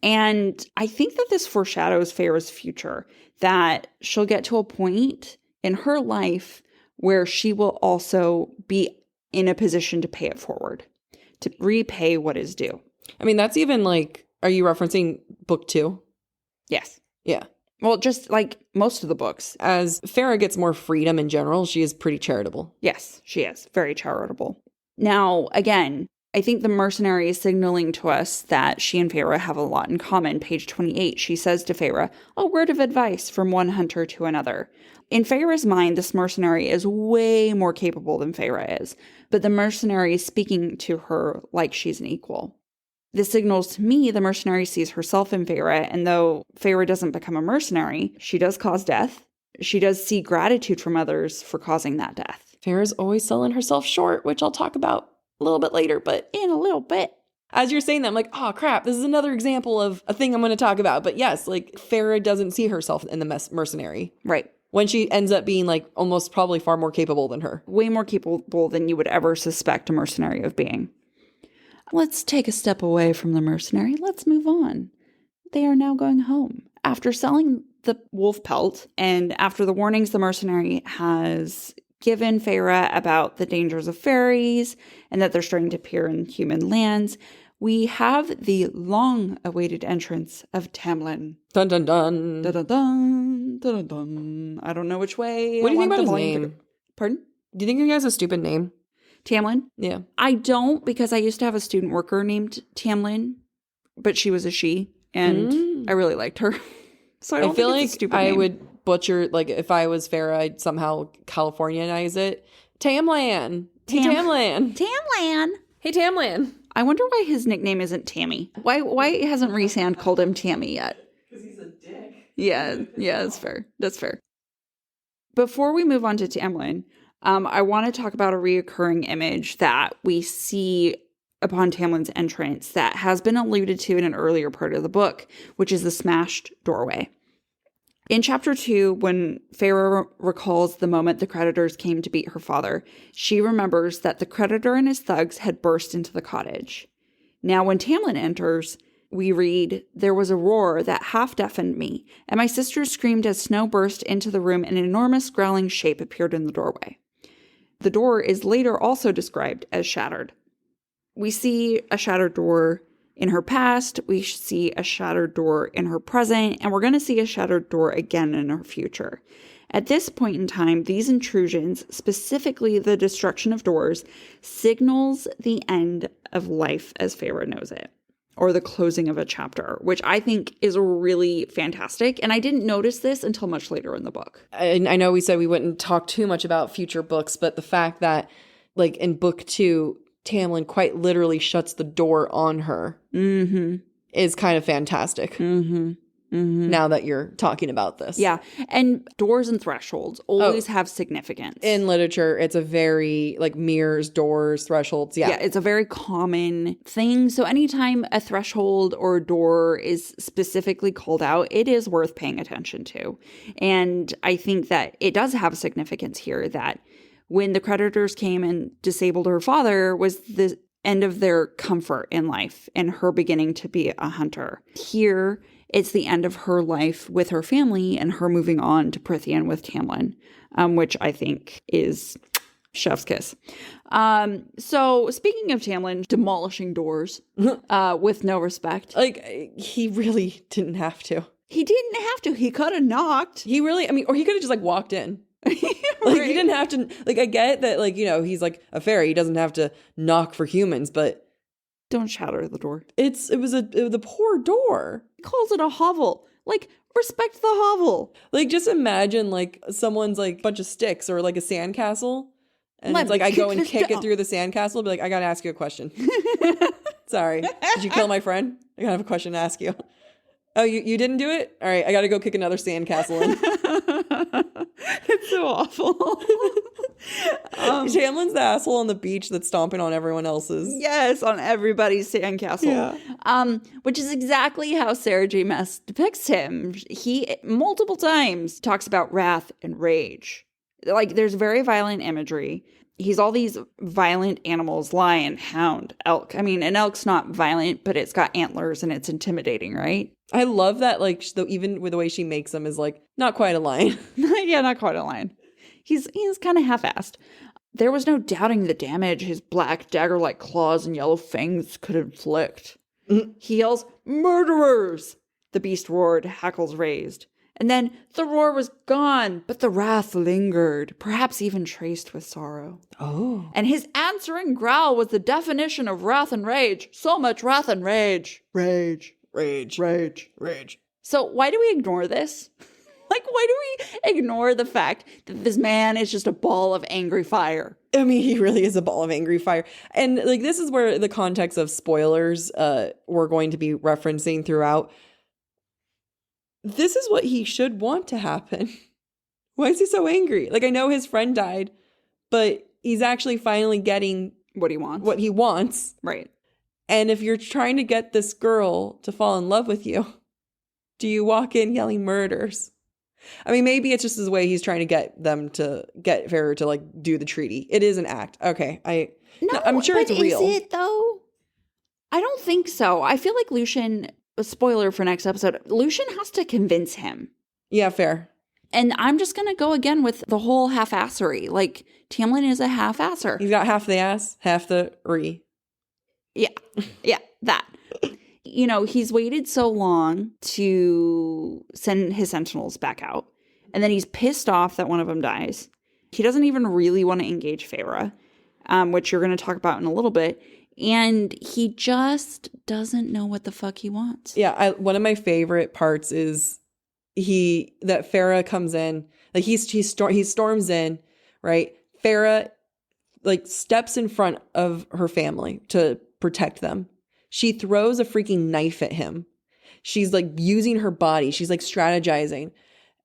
And I think that this foreshadows Feyre's future, that she'll get to a point in her life where she will also be in a position to pay it forward, to repay what is due. I mean, that's even like, are you referencing book 2? Yes. Yeah. Well, just like most of the books. As Feyre gets more freedom in general, she is pretty charitable. Yes, she is. Very charitable. Now, again, I think the mercenary is signaling to us that she and Feyre have a lot in common. Page 28, she says to Feyre, "A word of advice from one hunter to another." In Feyre's mind, this mercenary is way more capable than Feyre is, but the mercenary is speaking to her like she's an equal. This signals to me the mercenary sees herself in Feyre, and though Feyre doesn't become a mercenary, she does cause death. She does see gratitude from others for causing that death. Feyre's always selling herself short, which I'll talk about a little bit later, but In a little bit. as you're saying that, I'm like, oh crap, this is another example of a thing I'm going to talk about. But yes, like Feyre doesn't see herself in the mercenary. Right. When she ends up being like almost probably far more capable than her. Way more capable than you would ever suspect a mercenary of being. Let's take a step away from the mercenary. Let's move on. They are now going home. After selling the wolf pelt and after the warnings the mercenary has given Feyre about the dangers of fairies and that they're starting to appear in human lands, we have the long-awaited entrance of Tamlin. Dun dun dun. Dun dun dun, dun dun dun. I don't know which way. What do you think I about want his the volume name? to go. Pardon? Do you think he has a stupid name? Tamlin? Yeah. I don't, because I used to have a student worker named Tamlin, but she was a she, and I really liked her. So I don't feel think like it's a stupid I name. would butcher, like if I was Feyre, I'd somehow Californianize it. Tamlan. Hey, Tamlan. Tamlan. Hey, Tamlan. I wonder why his nickname isn't Tammy. Why hasn't Rhysand called him Tammy yet? Because he's a dick. Yeah, that's fair. That's fair. Before we move on to Tamlin, I want to talk about a reoccurring image that we see upon Tamlin's entrance that has been alluded to in an earlier part of the book, which is the smashed doorway. In chapter 2, when Feyre recalls the moment the creditors came to beat her father, she remembers that the creditor and his thugs had burst into the cottage. Now, when Tamlin enters, we read, "There was a roar that half deafened me, and my sisters screamed as snow burst into the room and an enormous growling shape appeared in the doorway." The door is later also described as shattered. We see a shattered door in her past, we see a shattered door in her present, and we're going to see a shattered door again in her future. At this point in time, these intrusions, specifically the destruction of doors, signals the end of life as Feyre knows it, or the closing of a chapter, which I think is really fantastic. And I didn't notice this until much later in the book. I know we said we wouldn't talk too much about future books, but the fact that, like in book 2, Tamlin quite literally shuts the door on her is kind of fantastic. Now that you're talking about this. Yeah. And doors and thresholds always have significance. In literature, it's a very, like, mirrors, doors, thresholds. Yeah. It's a very common thing. So anytime a threshold or a door is specifically called out, it is worth paying attention to. And I think that it does have significance here that when the creditors came and disabled her father was the end of their comfort in life and her beginning to be a hunter. Here, it's the end of her life with her family and her moving on to Prythian with Tamlin, which I think is chef's kiss. So speaking of Tamlin demolishing doors with no respect. Like, he really didn't have to. He didn't have to. He could have knocked. He really, I mean, or he could have just like walked in. Like, he didn't have to, like, I get that, like, you know, he's like a fairy. He doesn't have to knock for humans, but. Don't shatter the door. It was the poor door. He calls it a hovel. Like, respect the hovel. Like, just imagine, like, someone's, like, bunch of sticks or, like, a sandcastle. And it's like, I go and kick it through the sandcastle. Be like, I got to ask you a question. Sorry. Did you kill my friend? I got to have a question to ask you. Oh, you didn't do it? All right, I got to go kick another sandcastle in. It's so awful. Tamlin's the asshole on the beach that's stomping on everyone else's. Yes, on everybody's sandcastle. Yeah. Which is exactly how Sarah J. Maas depicts him. He multiple times talks about wrath and rage. Like, there's very violent imagery. He's all these violent animals: lion, hound, elk. I mean, an elk's not violent, but it's got antlers and it's intimidating, right? I love that, like, even with the way she makes him is, like, not quite a lion. Yeah, not quite a lion. He's kind of half-assed. There was no doubting the damage his black dagger-like claws and yellow fangs could inflict. He yells, "Murderers!" The beast roared, hackles raised. And then the roar was gone, but the wrath lingered, perhaps even traced with sorrow. Oh. And his answering growl was the definition of wrath and rage. So much wrath and rage. Rage. Rage. Rage. Rage. So why do we ignore this? Like, why do we ignore the fact that this man is just a ball of angry fire? I mean, he really is a ball of angry fire. And, like, this is where the context of spoilers we're going to be referencing throughout. This is what he should want to happen. Why is he so angry? Like, I know his friend died, but he's actually finally getting what he wants. Right. And if you're trying to get this girl to fall in love with you, do you walk in yelling murders? I mean, maybe it's just his way he's trying to get them to get Feyre to, like, do the treaty. It is an act. Okay. I'm sure it's real. Is it, though? I don't think so. I feel like Lucien, a spoiler for next episode, Lucien has to convince him. Yeah, fair. And I'm just going to go again with the whole half-assery. Like, Tamlin is a half-asser. He's got half the ass, half the re. Yeah, that. You know, he's waited so long to send his sentinels back out. And then he's pissed off that one of them dies. He doesn't even really want to engage Feyre, which you're going to talk about in a little bit. And he just doesn't know what the fuck he wants. Yeah, one of my favorite parts is that Feyre comes in. Like, he storms in, right? Feyre, like, steps in front of her family to protect them. She throws a freaking knife at him. She's, like, using her body. She's, like, strategizing.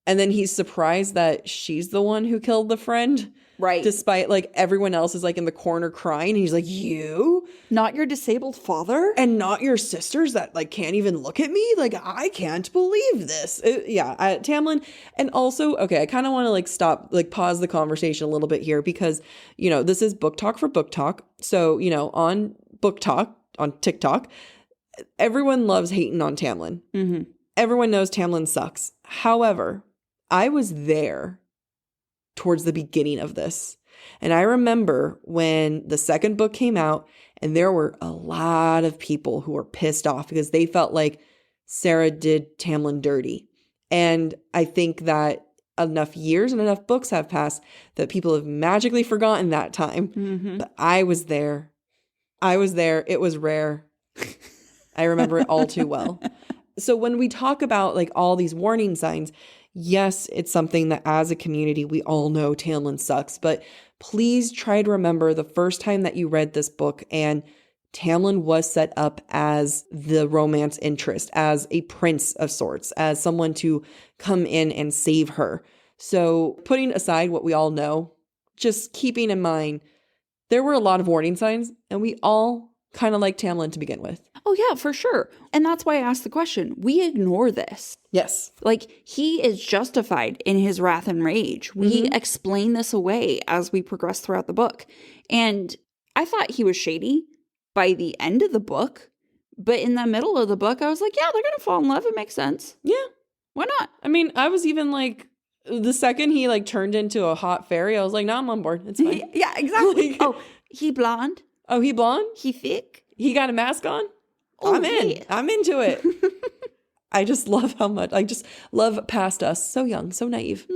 And then he's surprised that she's the one who killed the friend. Right. Despite, like, everyone else is, like, in the corner crying. And he's like, you? Not your disabled father? And not your sisters that, like, can't even look at me? Like, I can't believe this. Tamlin. And also, okay, I kind of want to, like, stop, like, pause the conversation a little bit here because, you know, this is book talk for book talk. So, you know, on book talk, on TikTok, everyone loves hating on Tamlin. Mm-hmm. Everyone knows Tamlin sucks. However, I was there towards the beginning of this. And I remember when the second book came out and there were a lot of people who were pissed off because they felt like Sarah did Tamlin dirty. And I think that enough years and enough books have passed that people have magically forgotten that time. Mm-hmm. But I was there. It was rare. I remember it all too well. So when we talk about, like, all these warning signs, yes, it's something that as a community, we all know Tamlin sucks, but please try to remember the first time that you read this book and Tamlin was set up as the romance interest, as a prince of sorts, as someone to come in and save her. So putting aside what we all know, just keeping in mind, there were a lot of warning signs and we all kind of like Tamlin to begin with. Oh, yeah, for sure. And that's why I asked the question. We ignore this. Yes. Like, he is justified in his wrath and rage. We explain this away as we progress throughout the book. And I thought he was shady by the end of the book. But in the middle of the book, I was like, yeah, they're going to fall in love. It makes sense. Yeah. Why not? I mean, I was even like, the second he, like, turned into a hot fairy, I was like, nah, I'm on board. It's fine. Yeah, exactly. Oh, he blonde? Oh, he blonde? He thick? He got a mask on? Oh, I'm in. yeah. I'm into it. I just love how much. I just love past us. So young, so naive.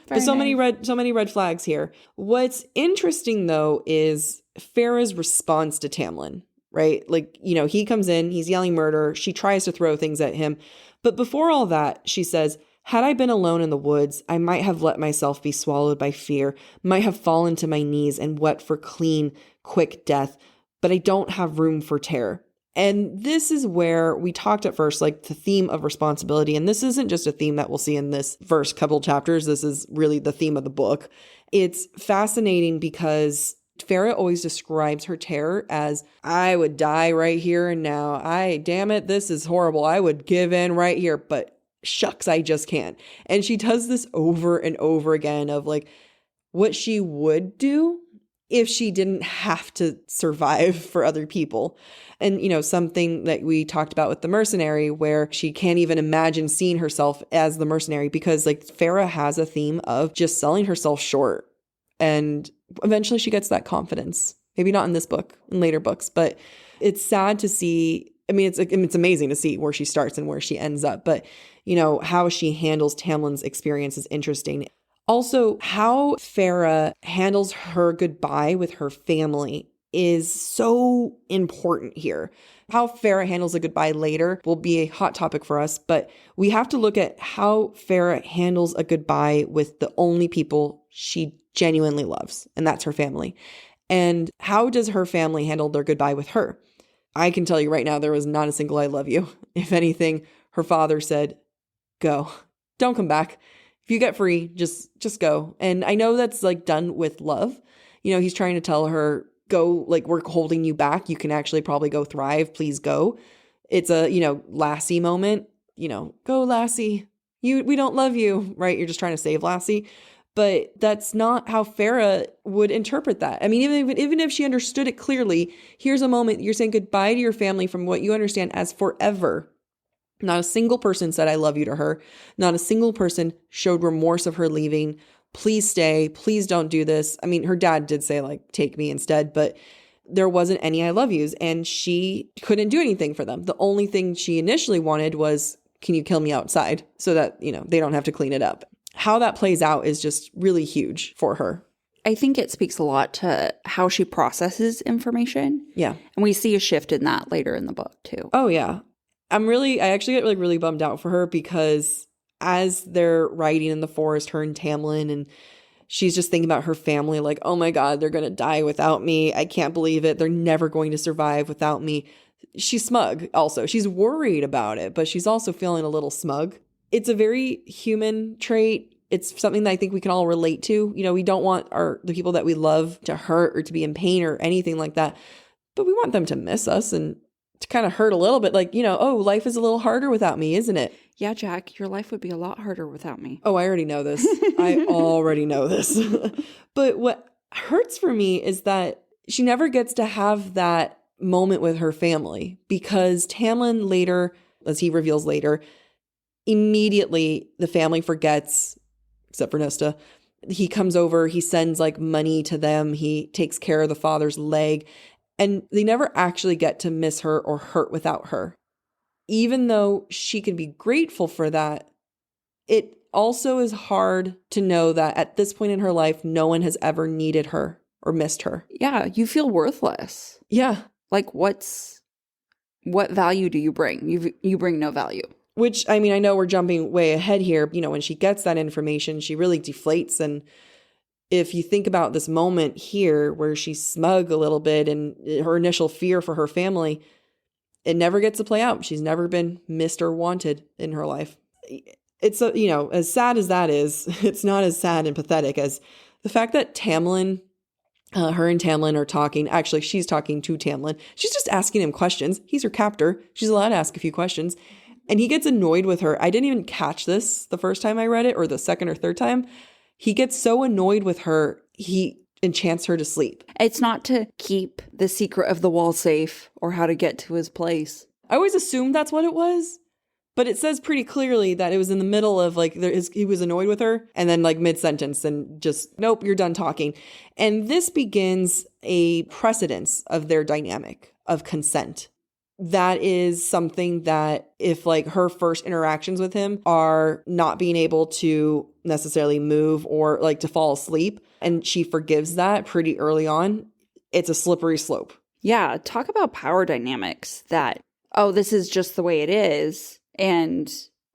But so many red flags here. What's interesting though is Feyre's response to Tamlin, right? Like, he comes in, he's yelling murder. She tries to throw things at him. But before all that, she says, had I been alone in the woods, I might have let myself be swallowed by fear, might have fallen to my knees and wept for clean, quick death, but I don't have room for terror. And this is where we talked at first, like the theme of responsibility. And this isn't just a theme that we'll see in this first couple chapters. This is really the theme of the book. It's fascinating because Feyre always describes her terror as, I would die right here and now. Damn it, this is horrible. I would give in right here, but shucks, I just can't. And she does this over and over again of like what she would do if she didn't have to survive for other people. And, something that we talked about with the mercenary, where she can't even imagine seeing herself as the mercenary because like Feyre has a theme of just selling herself short. And eventually she gets that confidence. Maybe not in this book, in later books, but it's sad to see. I mean, it's amazing to see where she starts and where she ends up. But, how she handles Tamlin's experience is interesting. Also, how Feyre handles her goodbye with her family is so important here. How Feyre handles a goodbye later will be a hot topic for us, but we have to look at how Feyre handles a goodbye with the only people she genuinely loves, and that's her family. And how does her family handle their goodbye with her? I can tell you right now, there was not a single I love you. If anything, her father said, go, don't come back. If you get free, just go. And I know that's like done with love. He's trying to tell her, go, like, we're holding you back. You can actually probably go thrive. Please go. It's a, Lassie moment, go Lassie. We don't love you, right? You're just trying to save Lassie. But that's not how Feyre would interpret that. I mean, even if she understood it clearly, here's a moment you're saying goodbye to your family from what you understand as forever. Not a single person said I love you to her. Not a single person showed remorse of her leaving. Please stay. Please don't do this. I mean, her dad did say like, take me instead, but there wasn't any I love yous, and she couldn't do anything for them. The only thing she initially wanted was, can you kill me outside so that, they don't have to clean it up. How that plays out is just really huge for her. I think it speaks a lot to how she processes information. Yeah. And we see a shift in that later in the book too. Oh yeah. I actually get like really bummed out for her because as they're riding in the forest, her and Tamlin, and she's just thinking about her family, like, oh my God, they're going to die without me. I can't believe it. They're never going to survive without me. She's smug also. She's worried about it, but she's also feeling a little smug. It's a very human trait. It's something that I think we can all relate to. We don't want the people that we love to hurt or to be in pain or anything like that, but we want them to miss us and to kind of hurt a little bit, like, oh, life is a little harder without me, isn't it? Yeah, Jack, your life would be a lot harder without me. Oh, I already know this. I already know this. But what hurts for me is that she never gets to have that moment with her family because Tamlin later, as he reveals later, immediately the family forgets, except for Nesta. He comes over, he sends like money to them. He takes care of the father's leg. And they never actually get to miss her or hurt without her. Even though she can be grateful for that, it also is hard to know that at this point in her life, no one has ever needed her or missed her. Yeah, you feel worthless. Yeah. Like what value do you bring? You bring no value. Which, I mean, I know we're jumping way ahead here. When she gets that information, she really deflates. And if you think about this moment here where she's smug a little bit and her initial fear for her family, it never gets to play out. She's never been missed or wanted in her life. It's, as sad as that is, it's not as sad and pathetic as the fact that Tamlin, her and Tamlin are talking. Actually, she's talking to Tamlin. She's just asking him questions. He's her captor. She's allowed to ask a few questions. And he gets annoyed with her. I didn't even catch this the first time I read it or the second or third time. He gets so annoyed with her, he enchants her to sleep. It's not to keep the secret of the wall safe or how to get to his place. I always assumed that's what it was, but it says pretty clearly that it was in the middle of like, he was annoyed with her and then like mid-sentence and just, nope, you're done talking. And this begins a precedence of their dynamic of consent. that is something that if like her first interactions with him are not being able to necessarily move or like to fall asleep, and she forgives that pretty early on, it's a slippery slope. Yeah, talk about power dynamics that, oh, this is just the way it is, and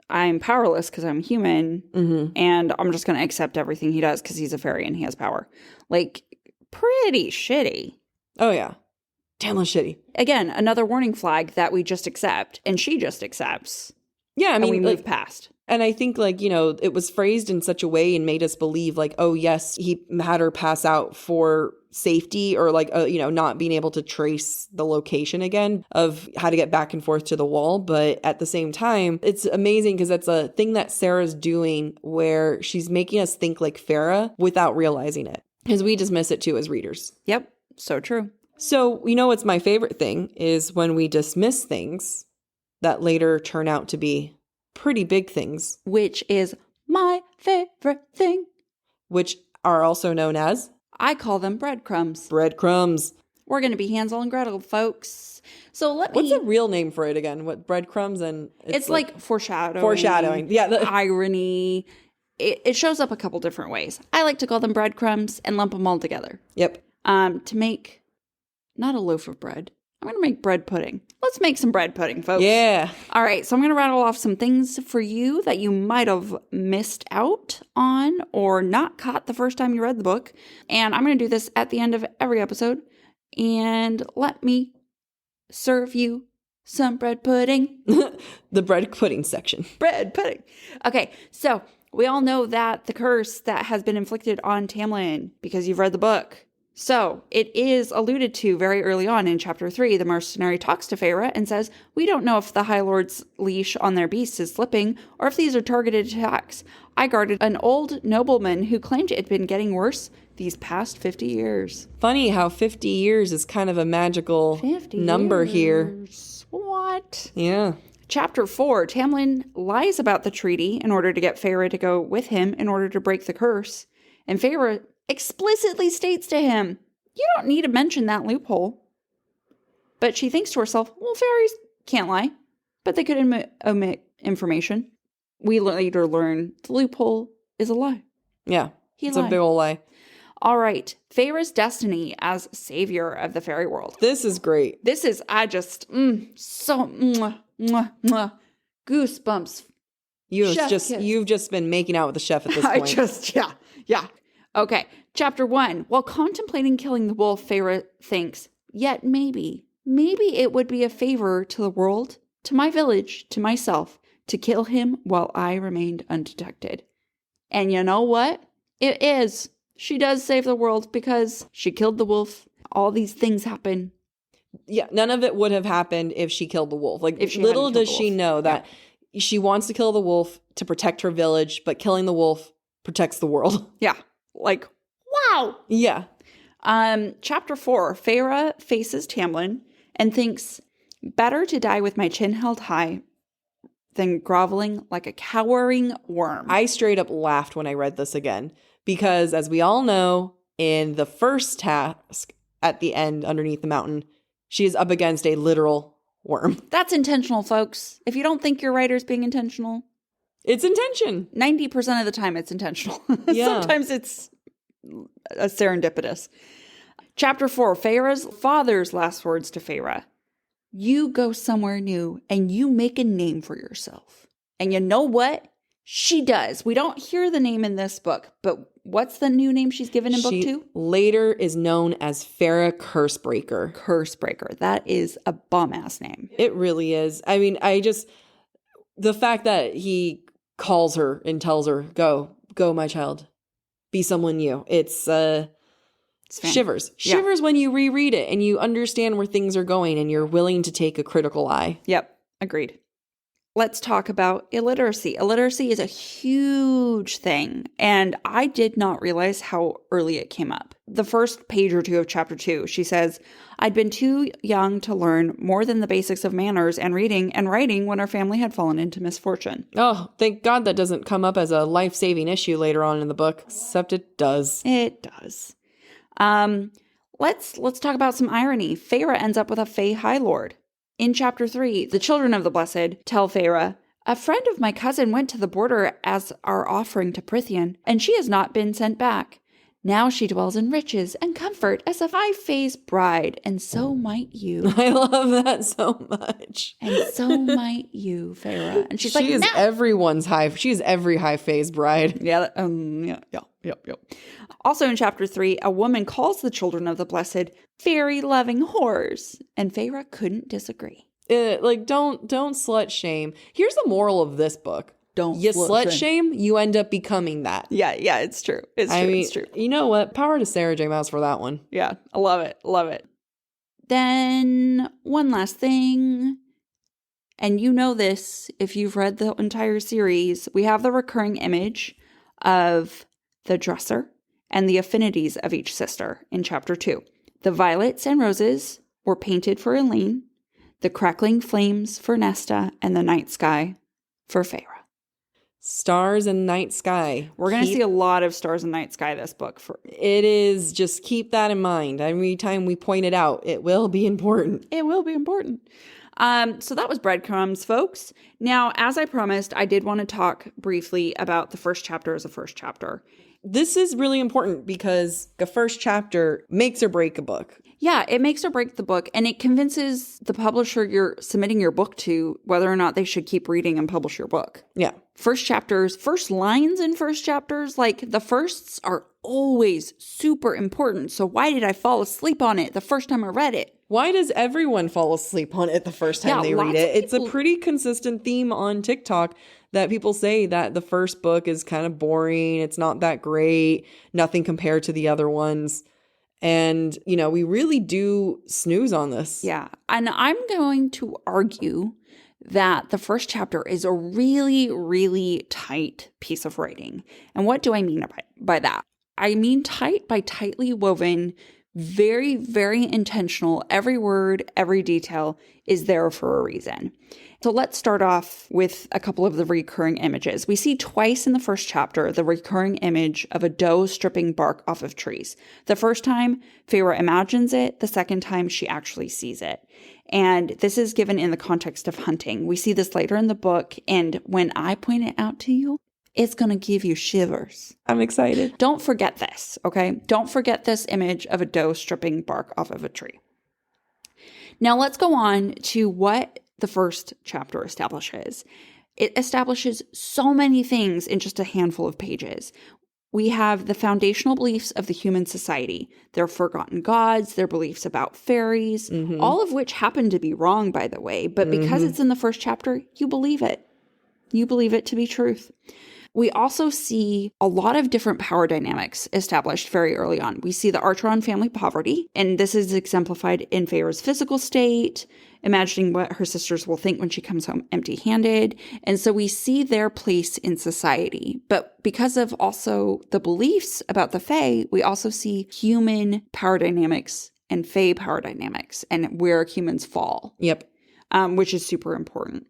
I'm powerless because I'm human, and I'm just going to accept everything he does because he's a fairy and he has power. Like, pretty shitty. Oh, yeah. Damn, that's shitty. Again, another warning flag that we just accept, and she just accepts. Yeah, I mean, and we move past. And I think, like, you know, it was phrased in such a way and made us believe, like, oh, yes, he had her pass out for safety or, like, you know, not being able to trace the location again of how to get back and forth to the wall. But at the same time, it's amazing because that's a thing that Sarah's doing where she's making us think like Feyre without realizing it, because we dismiss it too as readers. Yep, so true. So, you know, what's my favorite thing is when we dismiss things that later turn out to be pretty big things. Which is my favorite thing. Which are also known as? I call them breadcrumbs. Breadcrumbs. We're going to be Hansel and Gretel, folks. So let me... What's the real name for it again? What, breadcrumbs and... It's like foreshadowing. Foreshadowing, yeah. Irony. It shows up a couple different ways. I like to call them breadcrumbs and lump them all together. Yep. To make... Not a loaf of bread. I'm going to make bread pudding. Let's make some bread pudding, folks. Yeah. All right. So I'm going to rattle off some things for you that you might have missed out on or not caught the first time you read the book. And I'm going to do this at the end of every episode. And let me serve you some bread pudding. The bread pudding section. Bread pudding. Okay. So we all know that the curse that has been inflicted on Tamlin because you've read the book. So it is alluded to very early on in chapter 3. The mercenary talks to Feyre and says, we don't know if the High Lord's leash on their beasts is slipping or if these are targeted attacks. I guarded an old nobleman who claimed it had been getting worse these past 50 years. Funny how 50 years is kind of a magical number here. What? Yeah. Chapter 4, Tamlin lies about the treaty in order to get Feyre to go with him in order to break the curse. And Feyre explicitly states to him, you don't need to mention that loophole. But she thinks to herself, well, fairies can't lie, but they could omit information. We later learn the loophole is a lie. Yeah, it's a big old lie. All right, Feyre's destiny as savior of the fairy world. This is great. This is, goosebumps. You've just been making out with the chef at this point. Yeah. Okay, chapter 1. While contemplating killing the wolf, Feyre thinks, yet maybe it would be a favor to the world, to my village, to myself, to kill him while I remained undetected. And you know what? It is. She does save the world because she killed the wolf. All these things happen. Yeah, none of it would have happened if she killed the wolf. Like, if she little does she know that she wants to kill the wolf to protect her village, but killing the wolf protects the world. Yeah. Like, wow. Yeah. Chapter 4, Feyre faces Tamlin and thinks, better to die with my chin held high than groveling like a cowering worm. I straight up laughed when I read this again because, as we all know, in the first task at the end underneath the mountain, she is up against a literal worm. That's intentional, folks. If you don't think your writer's being intentional, it's intention. 90% of the time it's intentional. Yeah. Sometimes it's serendipitous. Chapter 4, Feyre's father's last words to Feyre. You go somewhere new and you make a name for yourself. And you know what? She does. We don't hear the name in this book, but what's the new name she's given in book 2? Later is known as Feyre Cursebreaker. Cursebreaker. That is a bum-ass name. It really is. I mean, the fact that he calls her and tells her, go, my child, be someone new. It's shivers. Yeah. Shivers when you reread it and you understand where things are going and you're willing to take a critical eye. Yep, agreed. Let's talk about illiteracy. Illiteracy is a huge thing, and I did not realize how early it came up. The first page or two of chapter 2, she says, I'd been too young to learn more than the basics of manners and reading and writing when our family had fallen into misfortune. Oh, thank God that doesn't come up as a life-saving issue later on in the book, except it does. It does. Let's talk about some irony. Feyre ends up with a Fey High Lord. In chapter 3, the children of the Blessed tell Feyre, "A friend of my cousin went to the border as our offering to Prythian, and she has not been sent back. Now she dwells in riches and comfort as a 5-phase bride, and so might you." I love that so much. And so might you, Feyre. And she's like, she is "No." everyone's high. She is every high phase bride. Yeah. Also in chapter 3, a woman calls the children of the Blessed fairy-loving whores, and Feyre couldn't disagree. Don't slut shame. Here's the moral of this book. Don't you slut shame, you end up becoming that. Yeah, it's true. It's true. You know what? Power to Sarah J. Maas for that one. Yeah, I love it. Then one last thing, and you know this if you've read the entire series, we have the recurring image of the dresser and the affinities of each sister in chapter 2. The violets and roses were painted for Elaine, the crackling flames for Nesta, and the night sky for Feyre. Stars and night sky. We're going to see a lot of stars and night sky this book. It is, just keep that in mind. Every time we point it out, it will be important. It will be important. So that was breadcrumbs, folks. Now, as I promised, I did want to talk briefly about the first chapter as a first chapter. This is really important because the first chapter makes or break a book. Yeah, it makes or break the book, and it convinces the publisher you're submitting your book to whether or not they should keep reading and publish your book. Yeah. First lines in first chapters, like the firsts are always super important. So why did I fall asleep on it the first time I read it? Why does everyone fall asleep on it the first time they read it? It's a pretty consistent theme on TikTok that people say that the first book is kind of boring. It's not that great. Nothing compared to the other ones. And, we really do snooze on this. Yeah. And I'm going to argue that the first chapter is a really, really tight piece of writing. And what do I mean by that? I mean tight by tightly woven, very, very intentional. Every word, every detail is there for a reason. So let's start off with a couple of the recurring images. We see twice in the first chapter the recurring image of a doe stripping bark off of trees. The first time, Feyre imagines it. The second time, she actually sees it. And this is given in the context of hunting. We see this later in the book, and when I point it out to you, it's going to give you shivers. I'm excited. Don't forget this, okay? Don't forget this image of a doe stripping bark off of a tree. Now let's go on to what the first chapter establishes. It establishes so many things in just a handful of pages. We have the foundational beliefs of the human society, their forgotten gods, their beliefs about fairies, all of which happen to be wrong, by the way. But because it's in the first chapter, you believe it. You believe it to be truth. We also see a lot of different power dynamics established very early on. We see the Archeron family poverty, and this is exemplified in Feyre's physical state, imagining what her sisters will think when she comes home empty-handed. And so we see their place in society. But because of also the beliefs about the Fae, we also see human power dynamics and Fae power dynamics and where humans fall. Yep. Which is super important.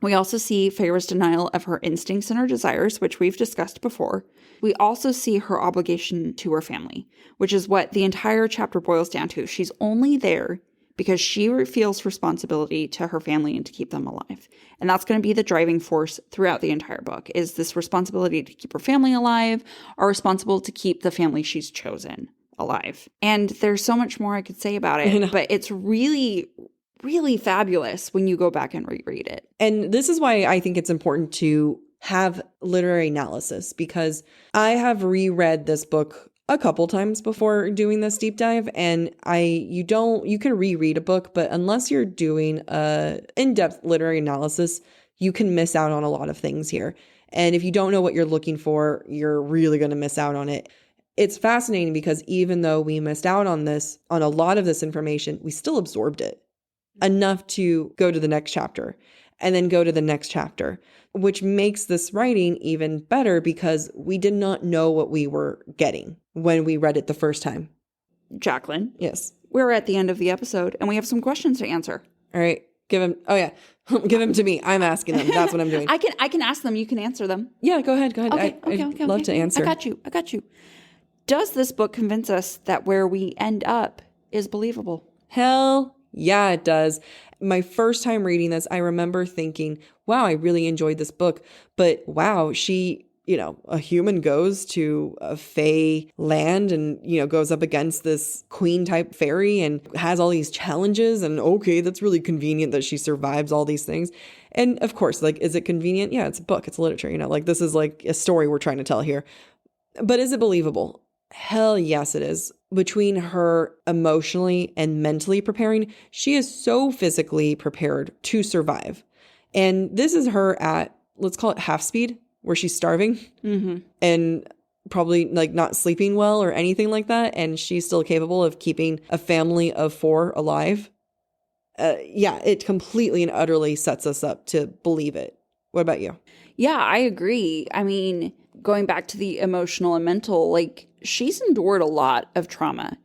We also see Feyre's denial of her instincts and her desires, which we've discussed before. We also see her obligation to her family, which is what the entire chapter boils down to. She's only there because she feels responsibility to her family and to keep them alive. And that's going to be the driving force throughout the entire book, is this responsibility to keep her family alive, or responsible to keep the family she's chosen alive. And there's so much more I could say about it, but it's really fabulous when you go back and reread it. And this is why I think it's important to have literary analysis, because I have reread this book a couple times before doing this deep dive, and you can reread a book, but unless you're doing a in-depth literary analysis, you can miss out on a lot of things here. And if you don't know what you're looking for, you're really going to miss out on it. It's fascinating because even though we missed out on a lot of this information, we still absorbed it enough to go to the next chapter and then go to the next chapter, which makes this writing even better because we did not know what we were getting when we read it the first time. Jacqueline. Yes. We're at the end of the episode and we have some questions to answer. All right. Give him to me. I'm asking them. That's what I'm doing. I can ask them. You can answer them. Yeah, go ahead. Okay. I'd love to answer. I got you. Does this book convince us that where we end up is believable? Hell Yeah, it does. My first time reading this, I remember thinking, wow, I really enjoyed this book. But wow, she, a human goes to a Fey land and, goes up against this queen type fairy and has all these challenges. And okay, that's really convenient that she survives all these things. And of course, like, is it convenient? Yeah, it's a book, it's literature, like this is like a story we're trying to tell here. But is it believable? Hell yes, it is. Between her emotionally and mentally preparing, she is so physically prepared to survive. And this is her at, let's call it half speed, where she's starving and probably like not sleeping well or anything like that. And she's still capable of keeping a family of 4 alive. Yeah, it completely and utterly sets us up to believe it. What about you? Yeah, I agree. I mean, going back to the emotional and mental, like, she's endured a lot of trauma.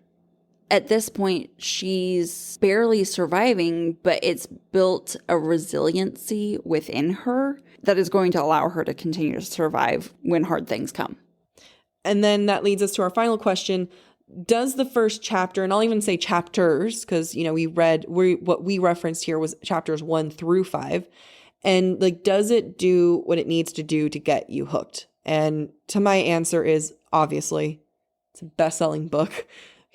At this point, she's barely surviving, but it's built a resiliency within her that is going to allow her to continue to survive when hard things come. And then that leads us to our final question. Does the first chapter, and I'll even say chapters, because, what we referenced here was chapters 1 through 5. And like, does it do what it needs to do to get you hooked? And to my answer is obviously, it's a best-selling book.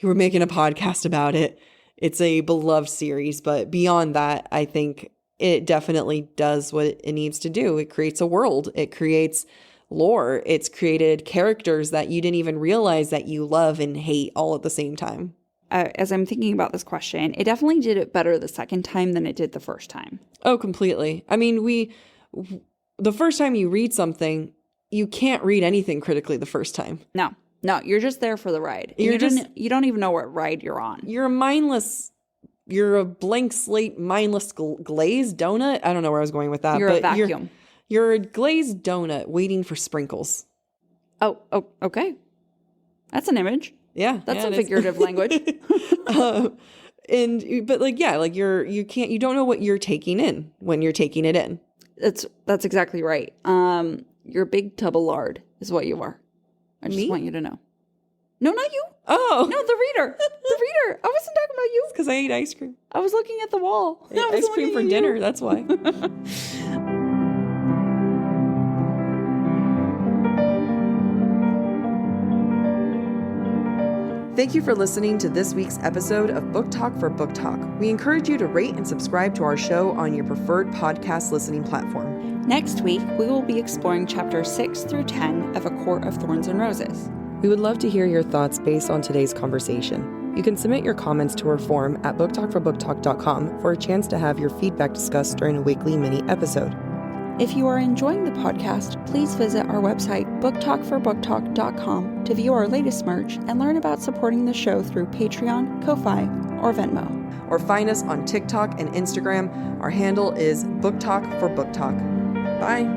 We're making a podcast about it. It's a beloved series, but beyond that, I think it definitely does what it needs to do. It creates a world. It creates lore. It's created characters that you didn't even realize that you love and hate all at the same time. As I'm thinking about this question, it definitely did it better the second time than it did the first time. Oh, completely. I mean, the first time you read something, you can't read anything critically the first time. No, you're just there for the ride. You don't even know what ride you're on. You're a blank slate, mindless glazed donut. I don't know where I was going with that. You're a vacuum. You're a glazed donut waiting for sprinkles. Oh, okay. That's an image. Yeah. That's some figurative language. You don't know what you're taking in when you're taking it in. That's exactly right. You're a big tub of lard is what you are. I just want you to know. No, not you. Oh. No, the reader. The reader. I wasn't talking about you. It's because I ate ice cream. I was looking at the wall. I ate ice cream for dinner. That's why. Thank you for listening to this week's episode of Book Talk for Book Talk. We encourage you to rate and subscribe to our show on your preferred podcast listening platform. Next week, we will be exploring chapters 6 through 10 of A Court of Thorns and Roses. We would love to hear your thoughts based on today's conversation. You can submit your comments to our form at booktalkforbooktalk.com for a chance to have your feedback discussed during a weekly mini episode. If you are enjoying the podcast, please visit our website, booktalkforbooktalk.com, to view our latest merch and learn about supporting the show through Patreon, Ko-Fi, or Venmo. Or find us on TikTok and Instagram. Our handle is booktalkforbooktalk. Bye.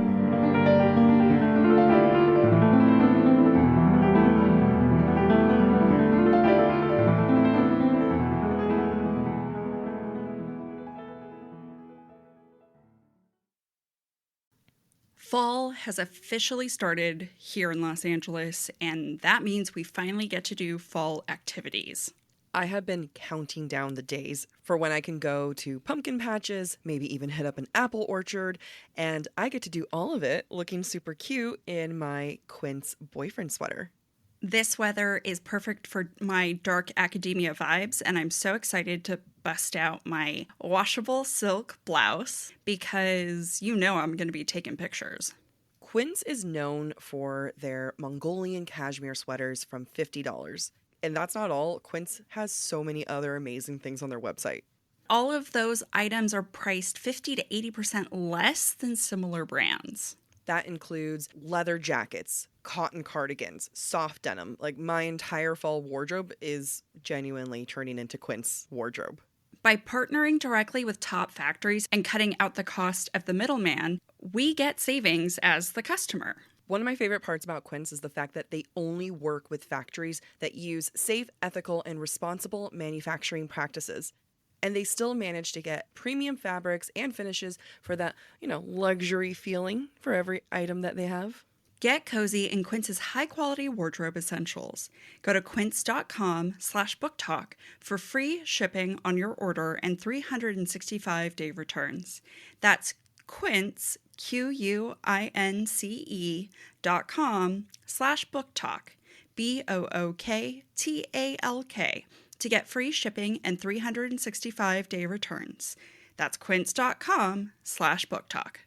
Fall has officially started here in Los Angeles, and that means we finally get to do fall activities. I have been counting down the days for when I can go to pumpkin patches, maybe even hit up an apple orchard, and I get to do all of it looking super cute in my Quince boyfriend sweater. This weather is perfect for my dark academia vibes, and I'm so excited to bust out my washable silk blouse because I'm going to be taking pictures. Quince is known for their Mongolian cashmere sweaters from $50. And that's not all. Quince has so many other amazing things on their website. All of those items are priced 50 to 80% less than similar brands. That includes leather jackets, cotton cardigans, soft denim. Like, my entire fall wardrobe is genuinely turning into Quince wardrobe. By partnering directly with top factories and cutting out the cost of the middleman, we get savings as the customer. One of my favorite parts about Quince is the fact that they only work with factories that use safe, ethical, and responsible manufacturing practices. And they still manage to get premium fabrics and finishes for that, luxury feeling for every item that they have. Get cozy in Quince's high-quality wardrobe essentials. Go to quince.com/booktalk for free shipping on your order and 365-day returns. That's Quince, QUINCE.com/booktalk, BOOKTALK, to get free shipping and 365-day returns. That's quince.com/booktalk.